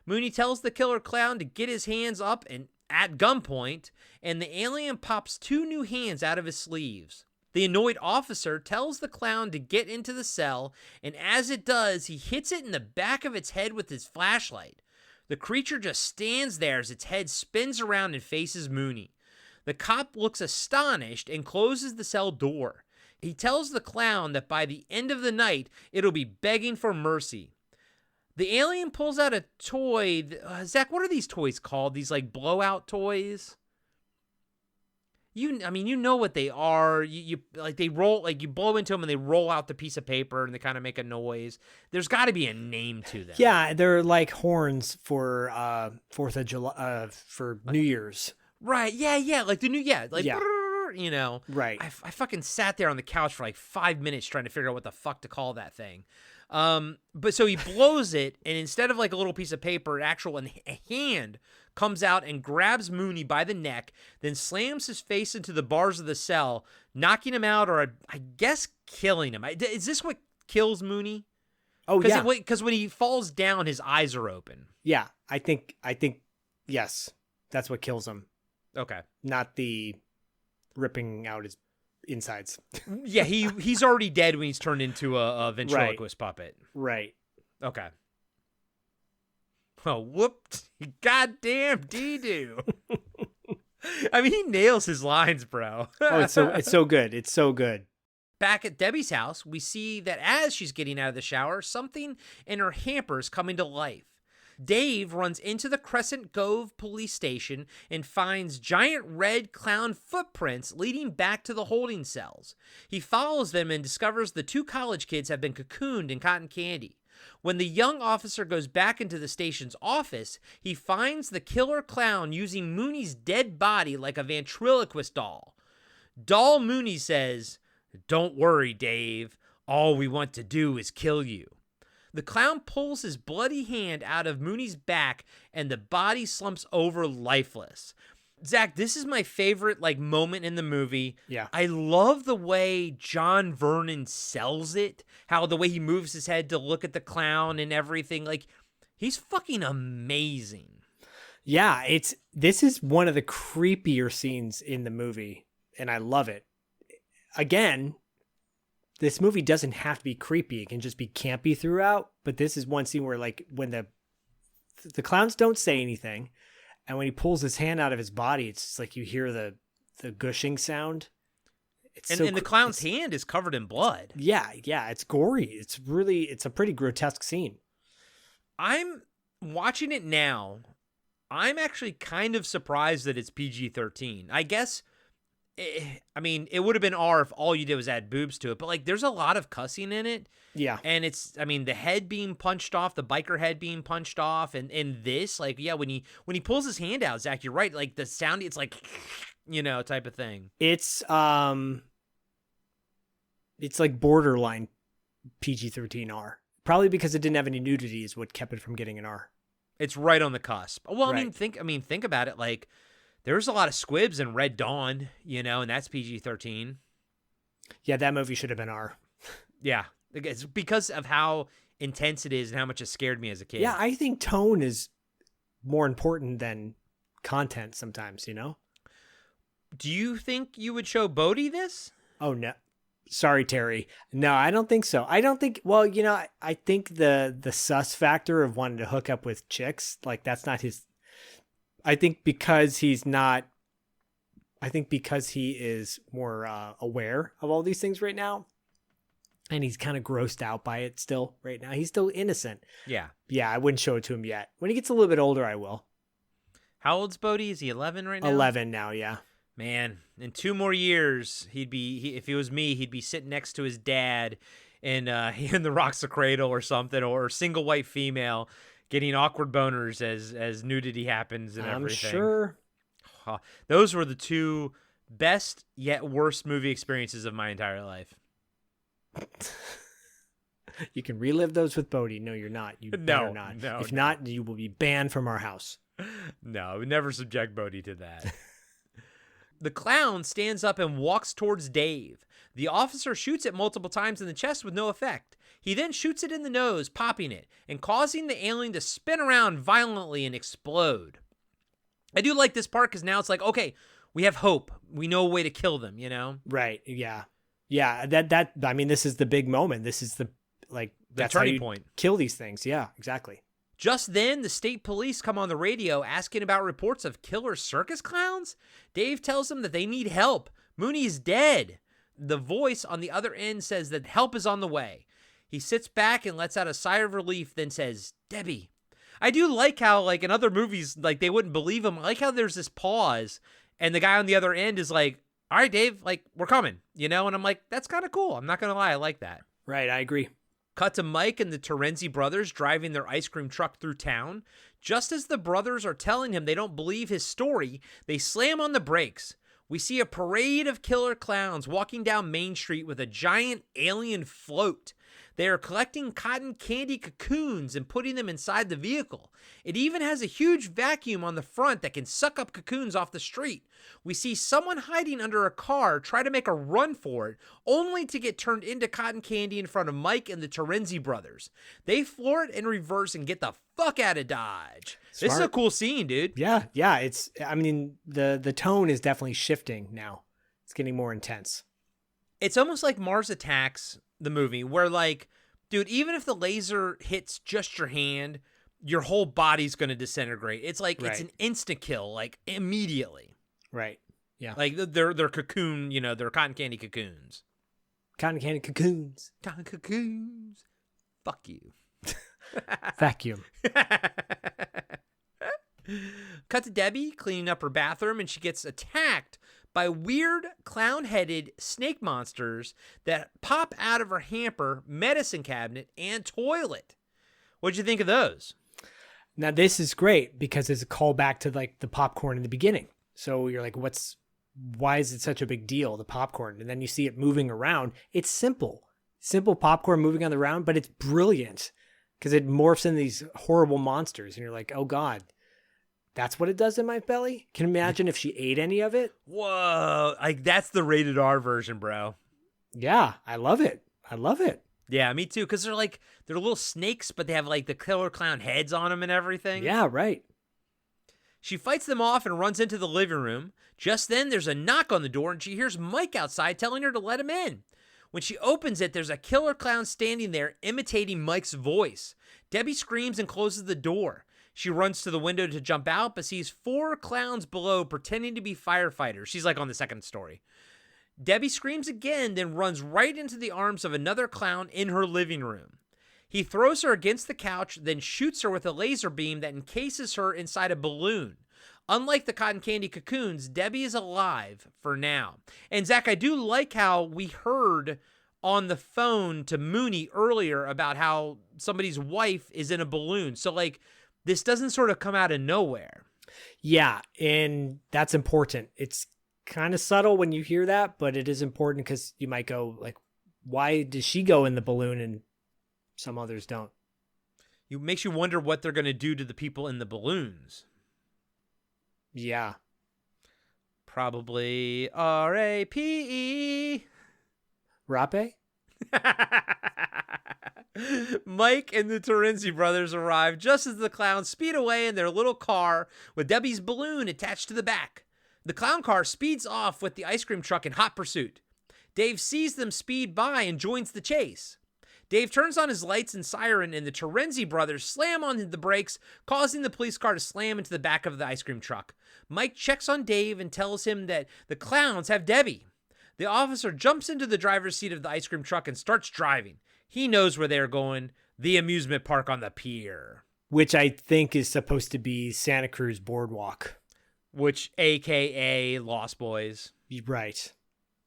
C: Mooney tells the killer clown to get his hands up and at gunpoint, and the alien pops 2 new hands out of his sleeves. The annoyed officer tells the clown to get into the cell, and as it does, he hits it in the back of its head with his flashlight. The creature just stands there as its head spins around and faces Mooney. The cop looks astonished and closes the cell door. He tells the clown that by the end of the night, it'll be begging for mercy. The alien pulls out a toy. Zach, what are these toys called? These like blowout toys? You know what they are. You like they roll, like you blow into them and they roll out the piece of paper and they kind of make a noise. There's got to be a name to them.
B: Yeah, they're like horns for 4th of July, for New Year's.
C: Right. Yeah. Like the new. Yeah. Like. Yeah.
B: Right.
C: I fucking sat there on the couch for like 5 minutes trying to figure out what the fuck to call that thing. But so he blows it, and instead of like a little piece of paper, a hand comes out and grabs Mooney by the neck, then slams his face into the bars of the cell, knocking him out, or I guess killing him. Is this what kills Mooney?
B: Oh, yeah.
C: Because when he falls down, his eyes are open.
B: Yeah, I think yes, that's what kills him.
C: Okay.
B: Not the ripping out his insides.
C: Yeah, he's already dead when he's turned into a ventriloquist puppet.
B: Right.
C: Okay. Oh, whooped. Goddamn dee-doo. I mean, he nails his lines, bro.
B: Oh, it's so good. It's so good.
C: Back at Debbie's house, we see that as she's getting out of the shower, something in her hamper is coming to life. Dave runs into the Crescent Cove police station and finds giant red clown footprints leading back to the holding cells. He follows them and discovers the 2 college kids have been cocooned in cotton candy. When the young officer goes back into the station's office, he finds the killer clown using Mooney's dead body like a ventriloquist doll. Doll Mooney says, "Don't worry, Dave. All we want to do is kill you." The clown pulls his bloody hand out of Mooney's back and the body slumps over lifeless. Zach, this is my favorite moment in the movie.
B: Yeah.
C: I love the way John Vernon sells it, how the way he moves his head to look at the clown and everything. He's fucking amazing.
B: Yeah, this is one of the creepier scenes in the movie, and I love it. Again, this movie doesn't have to be creepy. It can just be campy throughout, but this is one scene where when the clowns don't say anything, and when he pulls his hand out of his body, it's just like you hear the gushing sound.
C: And the clown's hand is covered in blood.
B: Yeah, it's gory. It's a pretty grotesque scene.
C: I'm watching it now. I'm actually kind of surprised that it's PG-13. I guess, it would have been R if all you did was add boobs to it, but there's a lot of cussing in it.
B: Yeah.
C: And it's, the head being punched off, the biker head being punched off, and this, when he pulls his hand out, Zach, you're right, the sound, it's type of thing.
B: It's borderline PG-13 R. Probably because it didn't have any nudity is what kept it from getting an R.
C: It's right on the cusp. Well,
B: Right.
C: think about it, there's a lot of squibs in Red Dawn, and that's PG-13.
B: Yeah, that movie should have been R.
C: Yeah. It's because of how intense it is and how much it scared me as a kid.
B: Yeah, I think tone is more important than content sometimes,
C: Do you think you would show Bodhi this?
B: Oh, no. Sorry, Terry. No, I don't think so. I don't think, I think the sus factor of wanting to hook up with chicks, that's not his. I think because he is more aware of all these things right now, and he's kind of grossed out by it still right now. He's still innocent.
C: Yeah.
B: Yeah, I wouldn't show it to him yet. When he gets a little bit older, I will.
C: How old's Bodhi? Is he 11 right now?
B: 11 now, yeah.
C: Man, in 2 more years, if it was me, he'd be sitting next to his dad in the Rocks of Cradle or something, or single white female getting awkward boners as nudity happens and everything.
B: I'm sure.
C: Those were the 2 best yet worst movie experiences of my entire life.
B: You can relive those with Bodhi. No, you're not. You better not.
C: No,
B: if not, you will be banned from our house.
C: No, I would never subject Bodhi to that. The clown stands up and walks towards Dave. The officer shoots it multiple times in the chest with no effect. He then shoots it in the nose, popping it, and causing the alien to spin around violently and explode. I do like this part because now it's okay, we have hope. We know a way to kill them,
B: Right, yeah. Yeah, this is the big moment. This is the that's
C: turning
B: how you
C: point.
B: Kill these things. Yeah, exactly.
C: Just then, the state police come on the radio asking about reports of killer circus clowns. Dave tells them that they need help. Mooney is dead. The voice on the other end says that help is on the way. He sits back and lets out a sigh of relief, then says, "Debbie." I do like how, in other movies, they wouldn't believe him. I like how there's this pause, and the guy on the other end is like, "All right, Dave, we're coming," And I'm like, that's kind of cool. I'm not going to lie. I like that.
B: Right, I agree.
C: Cut to Mike and the Terrorize brothers driving their ice cream truck through town. Just as the brothers are telling him they don't believe his story, they slam on the brakes. We see a parade of killer clowns walking down Main Street with a giant alien float. They are collecting cotton candy cocoons and putting them inside the vehicle. It even has a huge vacuum on the front that can suck up cocoons off the street. We see someone hiding under a car try to make a run for it, only to get turned into cotton candy in front of Mike and the Terrorize brothers. They floor it in reverse and get the fuck out of Dodge.
B: Smart.
C: This is a cool scene, dude.
B: Yeah. The tone is definitely shifting now. It's getting more intense.
C: It's almost like Mars Attacks, the movie, where dude, even if the laser hits just your hand, your whole body's going to disintegrate. It's
B: Right.
C: It's an insta kill, immediately.
B: Right. Yeah.
C: They're cocoon, they're cotton candy cocoons.
B: Cotton candy cocoons.
C: Cotton cocoons. Fuck you.
B: Vacuum.
C: Cut to Debbie cleaning up her bathroom, and she gets attacked by weird clown-headed snake monsters that pop out of her hamper, medicine cabinet, and toilet. What'd you think of those?
B: Now, this is great because it's a callback to like the popcorn in the beginning. So you're like, why is it such a big deal, the popcorn? And then you see it moving around. It's simple popcorn moving on the round, but it's brilliant because it morphs into these horrible monsters. And you're like, oh God, that's what it does in my belly? Can you imagine if she ate any of it?
C: Whoa. Like, that's the rated R version, bro.
B: Yeah, I love it.
C: Yeah, me too. Because they're little snakes, but they have like the killer clown heads on them and everything.
B: Yeah, right.
C: She fights them off and runs into the living room. Just then, there's a knock on the door, and she hears Mike outside telling her to let him in. When she opens it, there's a killer clown standing there imitating Mike's voice. Debbie screams and closes the door. She runs to the window to jump out, but sees 4 clowns below pretending to be firefighters. She's like on the second story. Debbie screams again, then runs right into the arms of another clown in her living room. He throws her against the couch, then shoots her with a laser beam that encases her inside a balloon. Unlike the cotton candy cocoons, Debbie is alive for now. And Zach, I do like how we heard on the phone to Mooney earlier about how somebody's wife is in a balloon. So like, this doesn't sort of come out of nowhere.
B: Yeah, and that's important. It's kind of subtle when you hear that, but it is important because you might go like, why does she go in the balloon and some others don't?
C: It makes you wonder what they're going to do to the people in the balloons.
B: Yeah.
C: Probably R-A-P-E.
B: Rape?
C: Mike and the Terenzi brothers arrive just as the clowns speed away in their little car with Debbie's balloon attached to the back. The clown car speeds off with the ice cream truck in hot pursuit. Dave sees them speed by and joins the chase. Dave turns on his lights and siren, and the Terenzi brothers slam on the brakes, causing the police car to slam into the back of the ice cream truck. Mike checks on Dave and tells him that the clowns have Debbie. The officer jumps into the driver's seat of the ice cream truck and starts driving. He knows where they're going, the amusement park on the pier.
B: Which I think is supposed to be Santa Cruz Boardwalk.
C: Which, a.k.a. Lost Boys.
B: Right.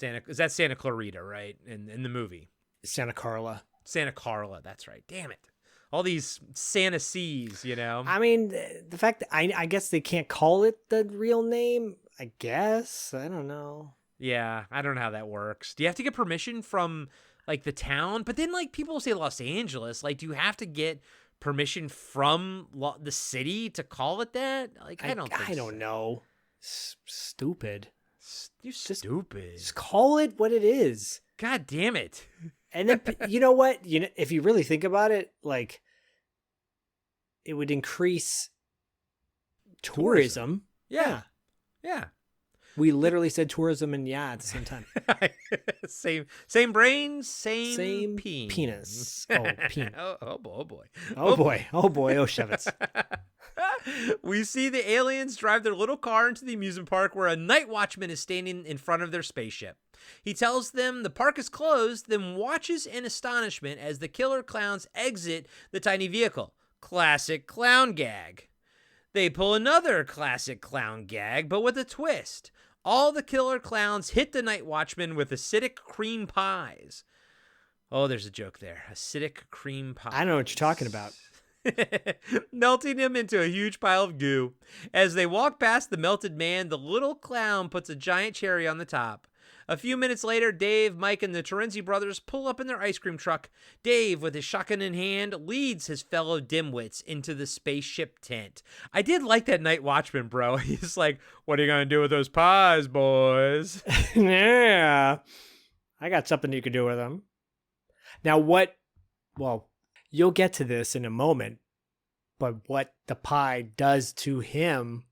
C: Is that Santa Clarita, right? In the movie.
B: Santa Carla.
C: Santa Carla, that's right. Damn it. All these Santa C's, you know?
B: I mean, the fact that I guess they can't call it the real name, I guess. I don't know.
C: Yeah, I don't know how that works. Do you have to get permission from, like, the town? But then, like, people say Los Angeles. Like, do you have to get permission from the city to call it that? Like, I don't
B: know. Stupid.
C: You're stupid.
B: Just call it what it is.
C: God damn it.
B: And then, you know what? If you really think about it, like, it would increase tourism.
C: Yeah.
B: We literally said tourism and at the same time.
C: same brain, same
B: penis. Oh, penis.
C: oh boy.
B: Oh boy. Oh, Shevitz.
C: We see the aliens drive their little car into the amusement park where a night watchman is standing in front of their spaceship. He tells them the park is closed, then watches in astonishment as the killer clowns exit the tiny vehicle. Classic clown gag. They pull another classic clown gag, but with a twist. All the killer clowns hit the night watchman with acidic cream pies. Oh, there's a joke there. Acidic cream pies.
B: I don't know what you're talking about.
C: Melting him into a huge pile of goo. As they walk past the melted man, the little clown puts a giant cherry on the top. A few minutes later, Dave, Mike, and the Terenzi brothers pull up in their ice cream truck. Dave, with his shotgun in hand, leads his fellow dimwits into the spaceship tent. I did like that night watchman, bro. He's like, what are you going to do with those pies, boys?
B: Yeah. I got something you could do with them. Now, you'll get to this in a moment, but what the pie does to him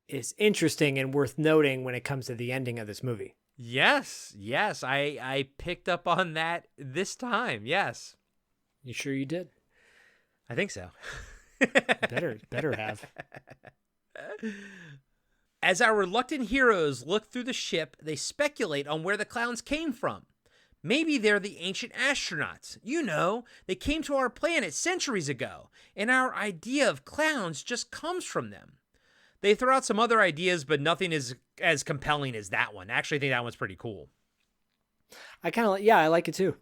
B: is interesting and worth noting when it comes to the ending of this movie.
C: Yes. I picked up on that this time. Yes.
B: You sure you did?
C: I think so.
B: Better have.
C: As our reluctant heroes look through the ship, they speculate on where the clowns came from. Maybe they're the ancient astronauts. You know, they came to our planet centuries ago, and our idea of clowns just comes from them. They throw out some other ideas, but nothing is as compelling as that one. Actually, I think that one's pretty cool.
B: I like it too.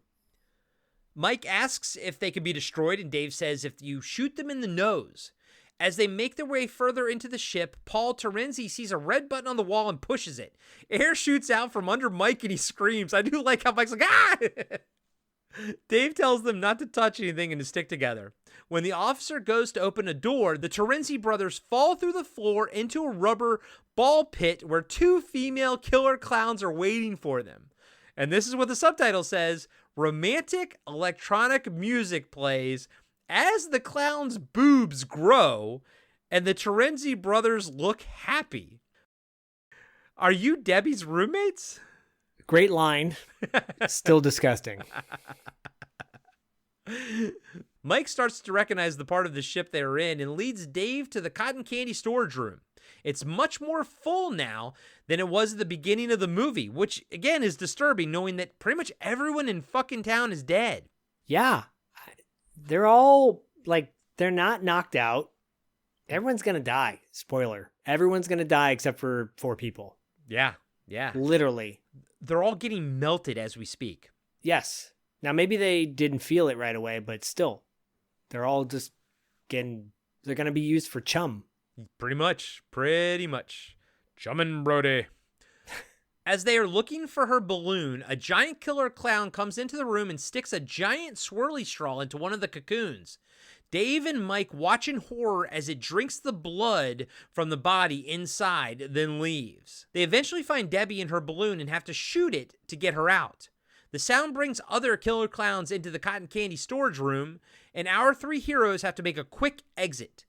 C: Mike asks if they can be destroyed, and Dave says if you shoot them in the nose. As they make their way further into the ship, Paul Terenzi sees a red button on the wall and pushes it. Air shoots out from under Mike and he screams. I do like how Mike's like, ah! Dave tells them not to touch anything and to stick together. When the officer goes to open a door, the Terenzi brothers fall through the floor into a rubber ball pit where 2 female killer clowns are waiting for them. And this is what the subtitle says: romantic electronic music plays as the clown's boobs grow and the Terenzi brothers look happy. Are you Debbie's roommates?
B: Great line. Still disgusting.
C: Mike starts to recognize the part of the ship they are in and leads Dave to the cotton candy storage room. It's much more full now than it was at the beginning of the movie, which again is disturbing, knowing that pretty much everyone in fucking town is dead.
B: Yeah. They're all, like, they're not knocked out. Everyone's going to die. Spoiler. Everyone's going to die except for 4 people.
C: Yeah.
B: Literally.
C: They're all getting melted as we speak.
B: Yes. Now, maybe they didn't feel it right away, but still. They're all just they're going to be used for chum.
C: Pretty much. Chummin' Brody. As they are looking for her balloon, a giant killer clown comes into the room and sticks a giant swirly straw into one of the cocoons. Dave and Mike watch in horror as it drinks the blood from the body inside, then leaves. They eventually find Debbie in her balloon and have to shoot it to get her out. The sound brings other killer clowns into the cotton candy storage room, and our 3 heroes have to make a quick exit.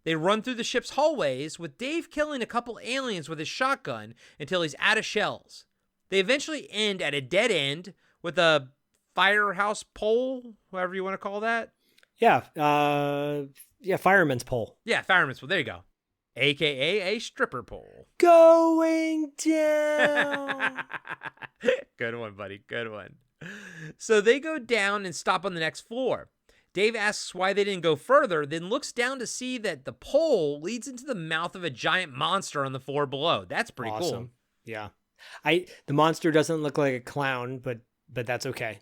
C: They run through the ship's hallways, with Dave killing a couple aliens with his shotgun until he's out of shells. They eventually end at a dead end with a firehouse pole, whatever you want to call that.
B: Yeah, fireman's pole.
C: Yeah, fireman's pole. There you go. AKA a stripper pole.
B: Going down.
C: Good one, buddy. Good one. So they go down and stop on the next floor. Dave asks why they didn't go further, then looks down to see that the pole leads into the mouth of a giant monster on the floor below. That's pretty
B: awesome.
C: cool.
B: Yeah. The monster doesn't look like a clown, but that's okay.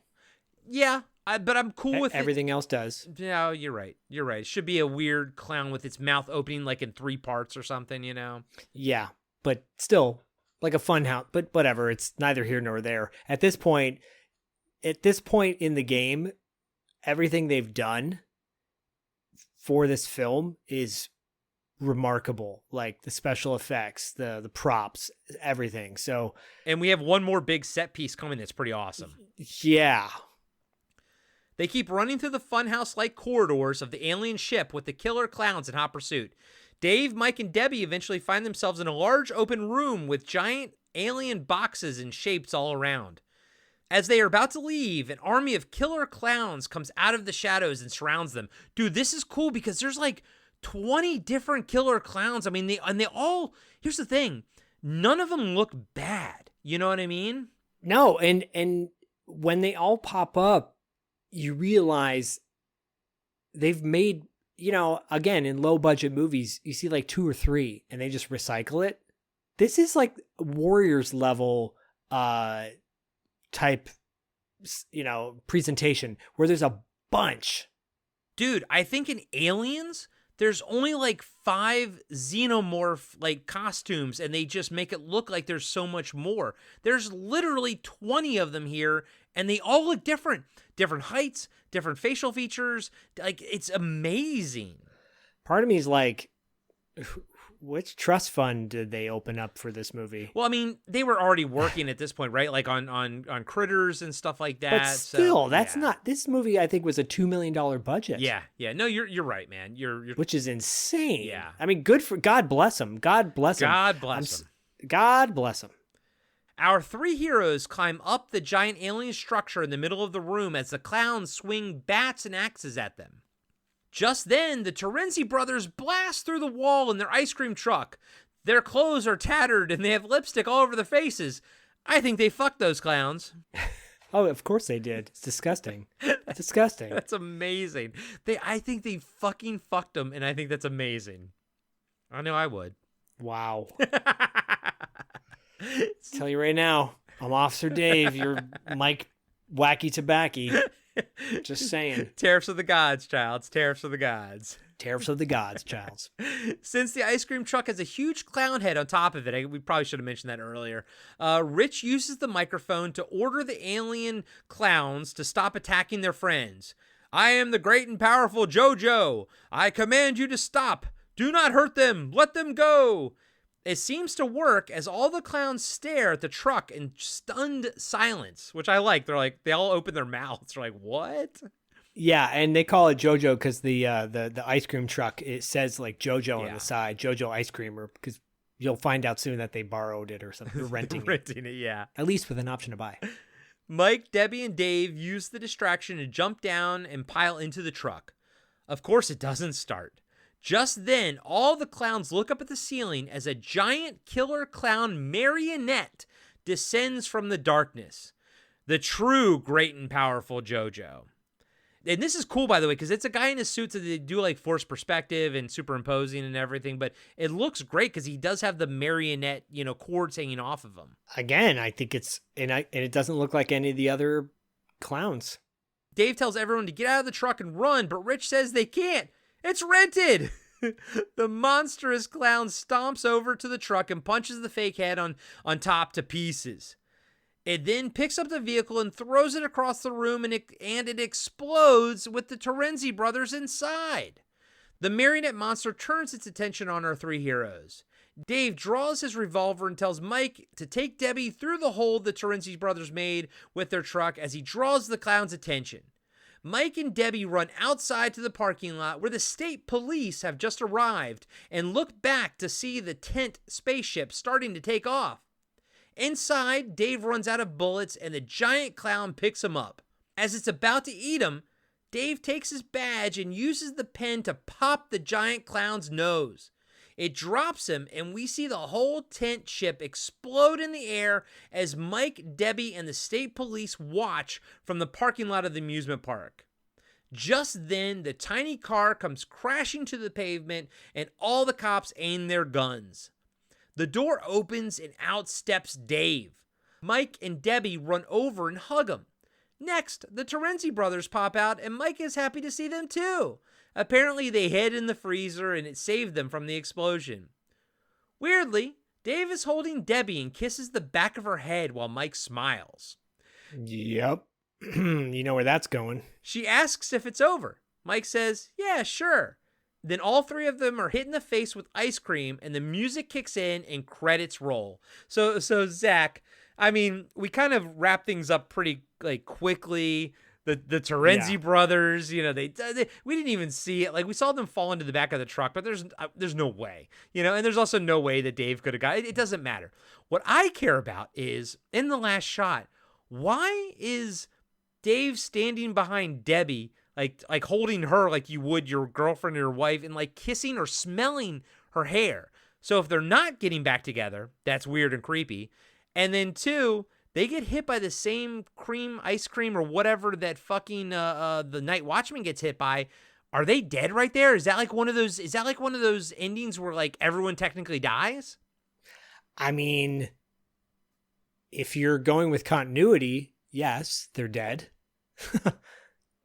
C: Yeah, but I'm cool with
B: everything else does.
C: Yeah, you're right. It should be a weird clown with its mouth opening like in 3 parts or something, you know?
B: Yeah, but still, like a fun house. But whatever, it's neither here nor there. At this point in the game, everything they've done for this film is remarkable. Like the special effects, the props, everything. So,
C: and we have one more big set piece coming that's pretty awesome.
B: Yeah.
C: They keep running through the funhouse-like corridors of the alien ship with the killer clowns in hot pursuit. Dave, Mike, and Debbie eventually find themselves in a large open room with giant alien boxes and shapes all around. As they are about to leave, an army of killer clowns comes out of the shadows and surrounds them. Dude, this is cool because there's like 20 different killer clowns. I mean, they all, here's the thing, none of them look bad. You know what I mean?
B: No, and when they all pop up, you realize they've made, again, in low budget movies, you see like 2 or 3 and they just recycle it. This is like Warriors level, type, presentation where there's a bunch.
C: Dude, I think in Aliens, there's only like 5 xenomorph like costumes and they just make it look like there's so much more. There's literally 20 of them here and they all look different. Different heights, different facial features. Like, it's amazing.
B: Part of me is like, which trust fund did they open up for this movie?
C: Well, I mean, they were already working at this point, right? Like on Critters and stuff like that.
B: But still,
C: so,
B: that's not, this movie I think was a $2 million budget.
C: Yeah. No, you're right, man. You're
B: which is insane.
C: Yeah.
B: I mean, God bless him. God bless him.
C: God bless him.
B: God bless him.
C: Our 3 heroes climb up the giant alien structure in the middle of the room as the clowns swing bats and axes at them. Just then, the Terenzi brothers blast through the wall in their ice cream truck. Their clothes are tattered and they have lipstick all over their faces. I think they fucked those clowns.
B: Oh, of course they did. It's disgusting. Disgusting.
C: That's amazing. I think they fucking fucked them, and I think that's amazing. I know I would.
B: Wow. Tell you right now, I'm Officer Dave. You're Mike Wacky Tobacco. Just saying.
C: Tariffs of the gods, child. Tariffs of the gods.
B: Tariffs of the gods, child.
C: Since the ice cream truck has a huge clown head on top of it, we probably should have mentioned that earlier, Rich uses the microphone to order the alien clowns to stop attacking their friends. I am the great and powerful JoJo. I command you to stop. Do not hurt them. Let them go. It seems to work as all the clowns stare at the truck in stunned silence, which I like. They all open their mouths. They're like, what?
B: Yeah, and they call it JoJo because the ice cream truck, it says like JoJo on the side, JoJo ice creamer, because you'll find out soon that they borrowed it or something. They're renting
C: it, yeah.
B: At least with an option to buy.
C: Mike, Debbie, and Dave use the distraction to jump down and pile into the truck. Of course, it doesn't start. Just then, all the clowns look up at the ceiling as a giant killer clown marionette descends from the darkness. The true great and powerful JoJo. And this is cool, by the way, because it's a guy in a suit, so they do like forced perspective and superimposing and everything, but it looks great because he does have the marionette, cords hanging off of him.
B: Again, I think and it doesn't look like any of the other clowns.
C: Dave tells everyone to get out of the truck and run, but Rich says they can't. It's rented! The monstrous clown stomps over to the truck and punches the fake head on top to pieces. It then picks up the vehicle and throws it across the room, and it explodes with the Terrorize brothers inside. The marionette monster turns its attention on our three heroes. Dave draws his revolver and tells Mike to take Debbie through the hole the Terrorize brothers made with their truck as he draws the clown's attention. Mike and Debbie run outside to the parking lot where the state police have just arrived and look back to see the tent spaceship starting to take off. Inside, Dave runs out of bullets and the giant clown picks him up. As it's about to eat him, Dave takes his badge and uses the pen to pop the giant clown's nose. It drops him, and we see the whole tent ship explode in the air as Mike, Debbie, and the state police watch from the parking lot of the amusement park. Just then, the tiny car comes crashing to the pavement, and all the cops aim their guns. The door opens, and out steps Dave. Mike and Debbie run over and hug him. Next, the Terrorize brothers pop out, and Mike is happy to see them too. Apparently, they hid in the freezer, and it saved them from the explosion. Weirdly, Dave is holding Debbie and kisses the back of her head while Mike smiles.
B: Yep. You know where that's going.
C: She asks if it's over. Mike says, yeah, sure. Then all three of them are hit in the face with ice cream, and the music kicks in and credits roll. So Zach, I mean, we kind of wrap things up pretty quickly. The Terrorize brothers, we didn't even see it. Like, we saw them fall into the back of the truck, but there's no way, and there's also no way that Dave could have got it. It doesn't matter. What I care about is in the last shot, why is Dave standing behind Debbie, like holding her like you would your girlfriend or your wife, and like kissing or smelling her hair? So if they're not getting back together, that's weird and creepy. And then two, they get hit by the same ice cream or whatever that fucking the Night Watchman gets hit by. Are they dead right there? Is that like one of those endings where like everyone technically dies?
B: I mean, if you're going with continuity, yes, they're dead.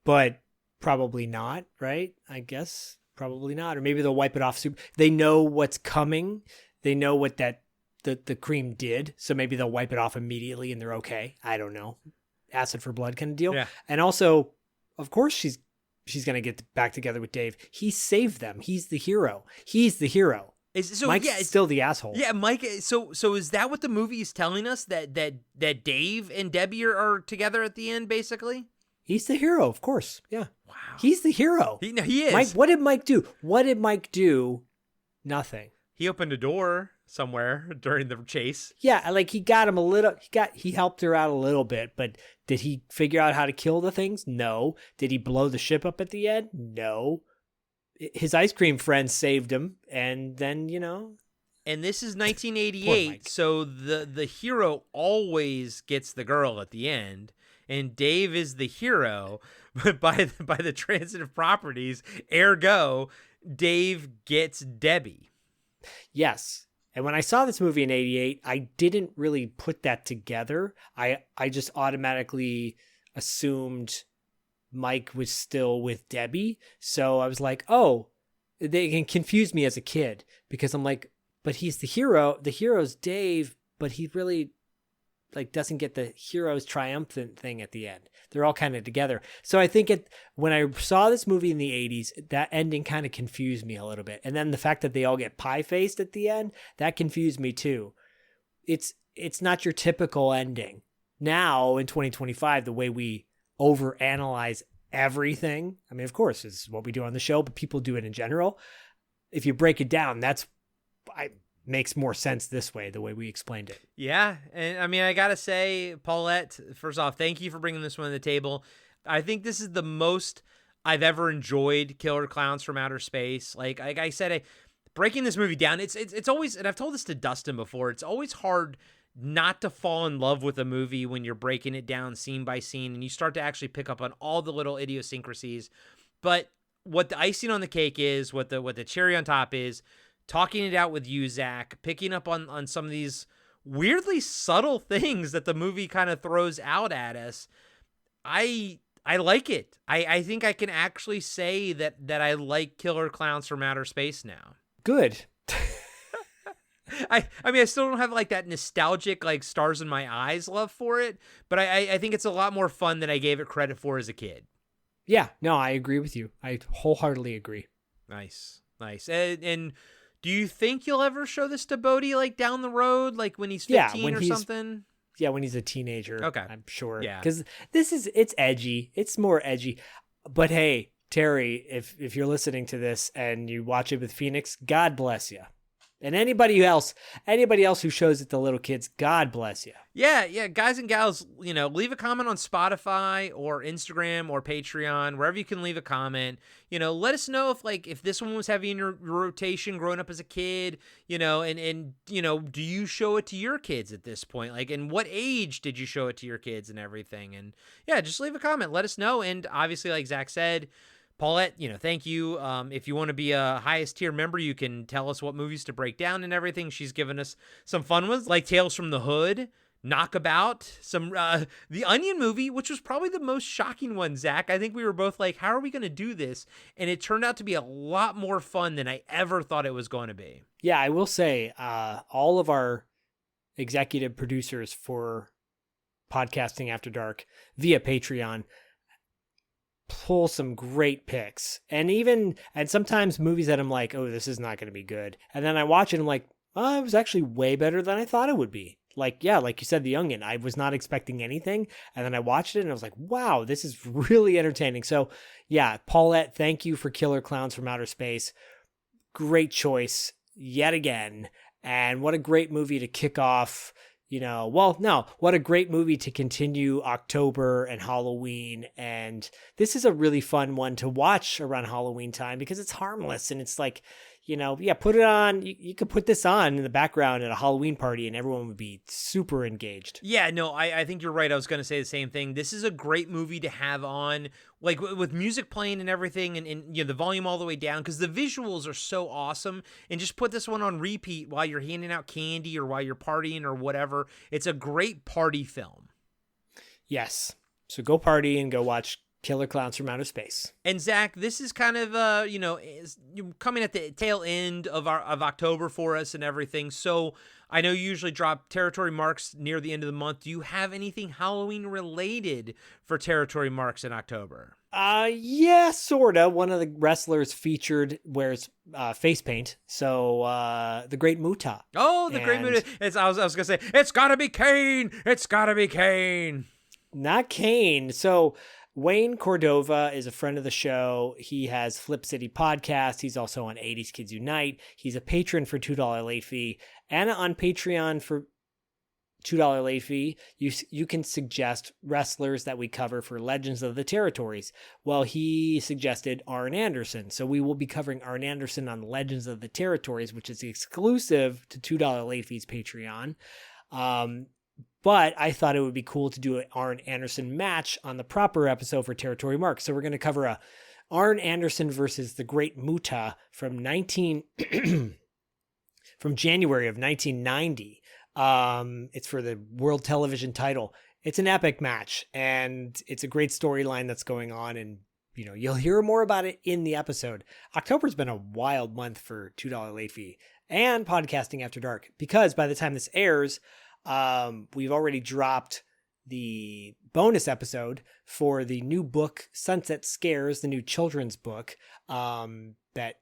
B: But probably not, right? I guess probably not. Or maybe they'll wipe it off. They know what's coming. They know what the cream did, so maybe they'll wipe it off immediately and they're okay. I don't know. Acid for blood kind of deal.
C: Yeah.
B: And also, of course, she's going to get back together with Dave. He saved them. He's the hero. Mike's still the asshole.
C: Yeah, Mike. So is that what the movie is telling us, that Dave and Debbie are together at the end, basically?
B: He's the hero, of course. Yeah.
C: Wow.
B: He's the hero.
C: He is.
B: Mike, what did Mike do? Nothing.
C: He opened a door somewhere during the chase.
B: Yeah, like he got him he helped her out a little bit, but did he figure out how to kill the things? No. Did he blow the ship up at the end? No. His ice cream friend saved him, and then,
C: And this is
B: Poor
C: 1988,
B: Mike.
C: so the hero always gets the girl at the end, and Dave is the hero, but by the transitive properties, ergo, Dave gets Debbie.
B: Yes. And when I saw this movie in 88, I didn't really put that together. I just automatically assumed Mike was still with Debbie. So I was like, oh, they can confuse me as a kid because I'm like, but he's the hero. The hero's Dave, but he really like doesn't get the hero's triumphant thing at the end. They're all kind of together. So I think when I saw this movie in the 80s, that ending kind of confused me a little bit. And then the fact that they all get pie-faced at the end, that confused me too. It's not your typical ending. Now in 2025, the way we overanalyze everything, I mean, of course, it's what we do on the show, but people do it in general. If you break it down, makes more sense this way, the way we explained it.
C: Yeah, and I mean, I gotta say, Paulette, first off, thank you for bringing this one to the table. I think this is the most I've ever enjoyed Killer Clowns from Outer Space. Like I said, breaking this movie down, it's always, and I've told this to Dustin before, it's always hard not to fall in love with a movie when you're breaking it down scene by scene, and you start to actually pick up on all the little idiosyncrasies. But what the icing on the cake is, what the cherry on top is, talking it out with you, Zach, picking up on some of these weirdly subtle things that the movie kind of throws out at us. I like it. I think I can actually say that I like Killer Clowns from Outer Space now.
B: Good.
C: I mean, I still don't have like that nostalgic, like stars in my eyes love for it, but I think it's a lot more fun than I gave it credit for as a kid.
B: Yeah, no, I agree with you. I wholeheartedly agree.
C: Nice. And do you think you'll ever show this to Bodhi, like down the road, like when he's 15 or something?
B: Yeah, when he's a teenager.
C: Okay.
B: I'm sure.
C: Yeah.
B: Because it's edgy. It's more edgy. But hey, Terry, if you're listening to this and you watch it with Phoenix, God bless you. And anybody else who shows it to little kids, God bless you.
C: Yeah, guys and gals, leave a comment on Spotify or Instagram or Patreon, wherever you can leave a comment. Let us know if this one was heavy in your rotation growing up as a kid, and do you show it to your kids at this point? Like, in what age did you show it to your kids and everything? And yeah, just leave a comment. Let us know. And obviously, like Zach said, Paulette, thank you. If you want to be a highest tier member, you can tell us what movies to break down and everything. She's given us some fun ones like Tales from the Hood, Knockabout, some The Onion movie, which was probably the most shocking one, Zach. I think we were both like, how are we going to do this? And it turned out to be a lot more fun than I ever thought it was going to be.
B: Yeah, I will say all of our executive producers for Podcasting After Dark via Patreon pull some great picks, and sometimes movies that I'm like, oh, this is not going to be good, and then I watch it and I'm like, oh, it was actually way better than I thought it would be. Like, yeah, like you said, The Onion, I was not expecting anything, and then I watched it and I was like, wow, this is really entertaining. So yeah, Paulette, thank you for Killer Clowns from Outer Space. Great choice yet again, and what a great movie to kick off. What a great movie to continue October and Halloween. And this is a really fun one to watch around Halloween time because it's harmless and it's like, put it on. You could put this on in the background at a Halloween party and everyone would be super engaged.
C: Yeah, no, I think you're right. I was going to say the same thing. This is a great movie to have on, like with music playing and everything, and the volume all the way down, because the visuals are so awesome. And just put this one on repeat while you're handing out candy or while you're partying or whatever. It's a great party film.
B: Yes. So go party and go watch Killer Clowns from Outer Space.
C: And Zach, this is kind of coming at the tail end of October for us and everything. So I know you usually drop territory marks near the end of the month. Do you have anything Halloween related for territory marks in October?
B: Yeah, sorta. One of the wrestlers featured wears face paint. So the Great Muta.
C: Oh, the Great Muta. I was gonna say it's gotta be Kane. It's gotta be Kane.
B: Not Kane. So Wayne Cordova is a friend of the show. He has Flip City Podcast. He's also on 80s Kids Unite. He's a patron for $2 late fee and on Patreon for $2 late fee, you can suggest wrestlers that we cover for Legends of the Territories. Well, he suggested Arn Anderson. So we will be covering Arn Anderson on Legends of the Territories, which is exclusive to $2 late fees Patreon. But I thought it would be cool to do an Arn Anderson match on the proper episode for Territory Mark. So we're going to cover a Arn Anderson versus the Great Muta from from January of 1990. It's for the world television title. It's an epic match, and it's a great storyline that's going on, and you'll hear more about it in the episode. October's been a wild month for $2 late fee and Podcasting After Dark, because by the time this airs, we've already dropped the bonus episode for the new book, Sunset Scares, the new children's book that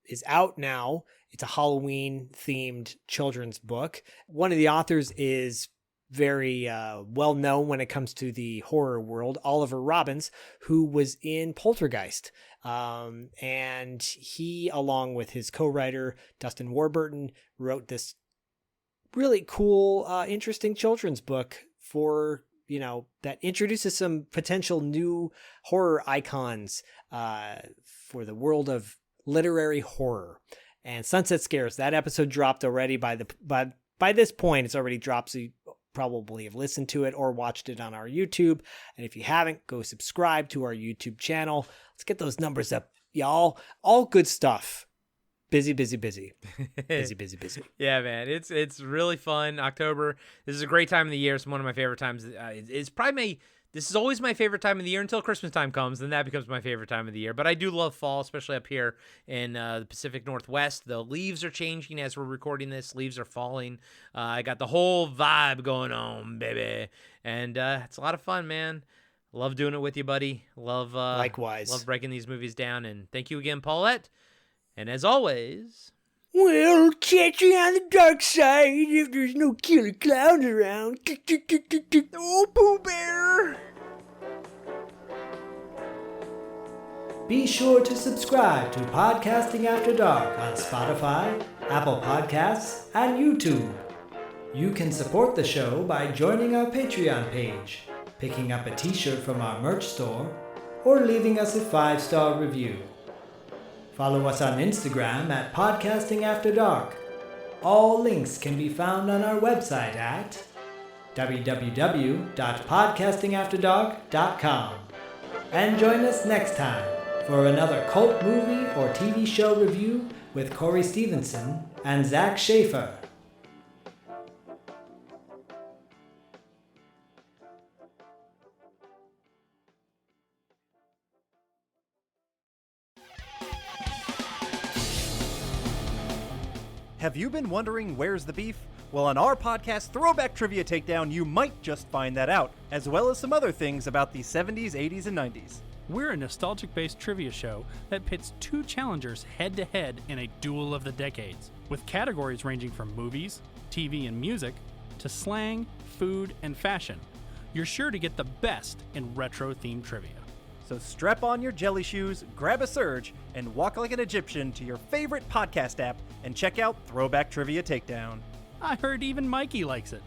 B: is out now. It's a Halloween-themed children's book. One of the authors is very well-known when it comes to the horror world, Oliver Robbins, who was in Poltergeist. And he, along with his co-writer, Dustin Warburton, wrote this really cool, interesting children's book for, that introduces some potential new horror icons for the world of literary horror. And Sunset Scares, that episode dropped already. By this point, it's already dropped, so you probably have listened to it or watched it on our YouTube. And if you haven't, go subscribe to our YouTube channel. Let's get those numbers up, y'all. All good stuff. Busy. Busy.
C: Yeah, man. It's really fun. October. This is a great time of the year. It's one of my favorite times. It's probably this is always my favorite time of the year until Christmas time comes. Then that becomes my favorite time of the year. But I do love fall, especially up here in the Pacific Northwest. The leaves are changing as we're recording this. Leaves are falling. I got the whole vibe going on, baby. And it's a lot of fun, man. Love doing it with you, buddy.
B: Likewise.
C: Love breaking these movies down. And thank you again, Paulette. And as always,
B: we'll catch you on the dark side if there's no killer clowns around.
C: Oh, Pooh Bear!
B: Be sure to subscribe to Podcasting After Dark on Spotify, Apple Podcasts, and YouTube. You can support the show by joining our Patreon page, picking up a t-shirt from our merch store, or leaving us a 5-star review. Follow us on Instagram at Podcasting After Dark. All links can be found on our website at www.podcastingafterdark.com. And join us next time for another cult movie or TV show review with Corey Stevenson and Zach Schaefer.
G: Have you been wondering where's the beef? Well, on our podcast, Throwback Trivia Takedown, you might just find that out, as well as some other things about the 70s, 80s, and 90s.
I: We're a nostalgic-based trivia show that pits two challengers head-to-head in a duel of the decades, with categories ranging from movies, TV and music, to slang, food, and fashion. You're sure to get the best in retro-themed trivia.
G: So strap on your jelly shoes, grab a Surge, and walk like an Egyptian to your favorite podcast app and check out Throwback Trivia Takedown.
I: I heard even Mikey likes it.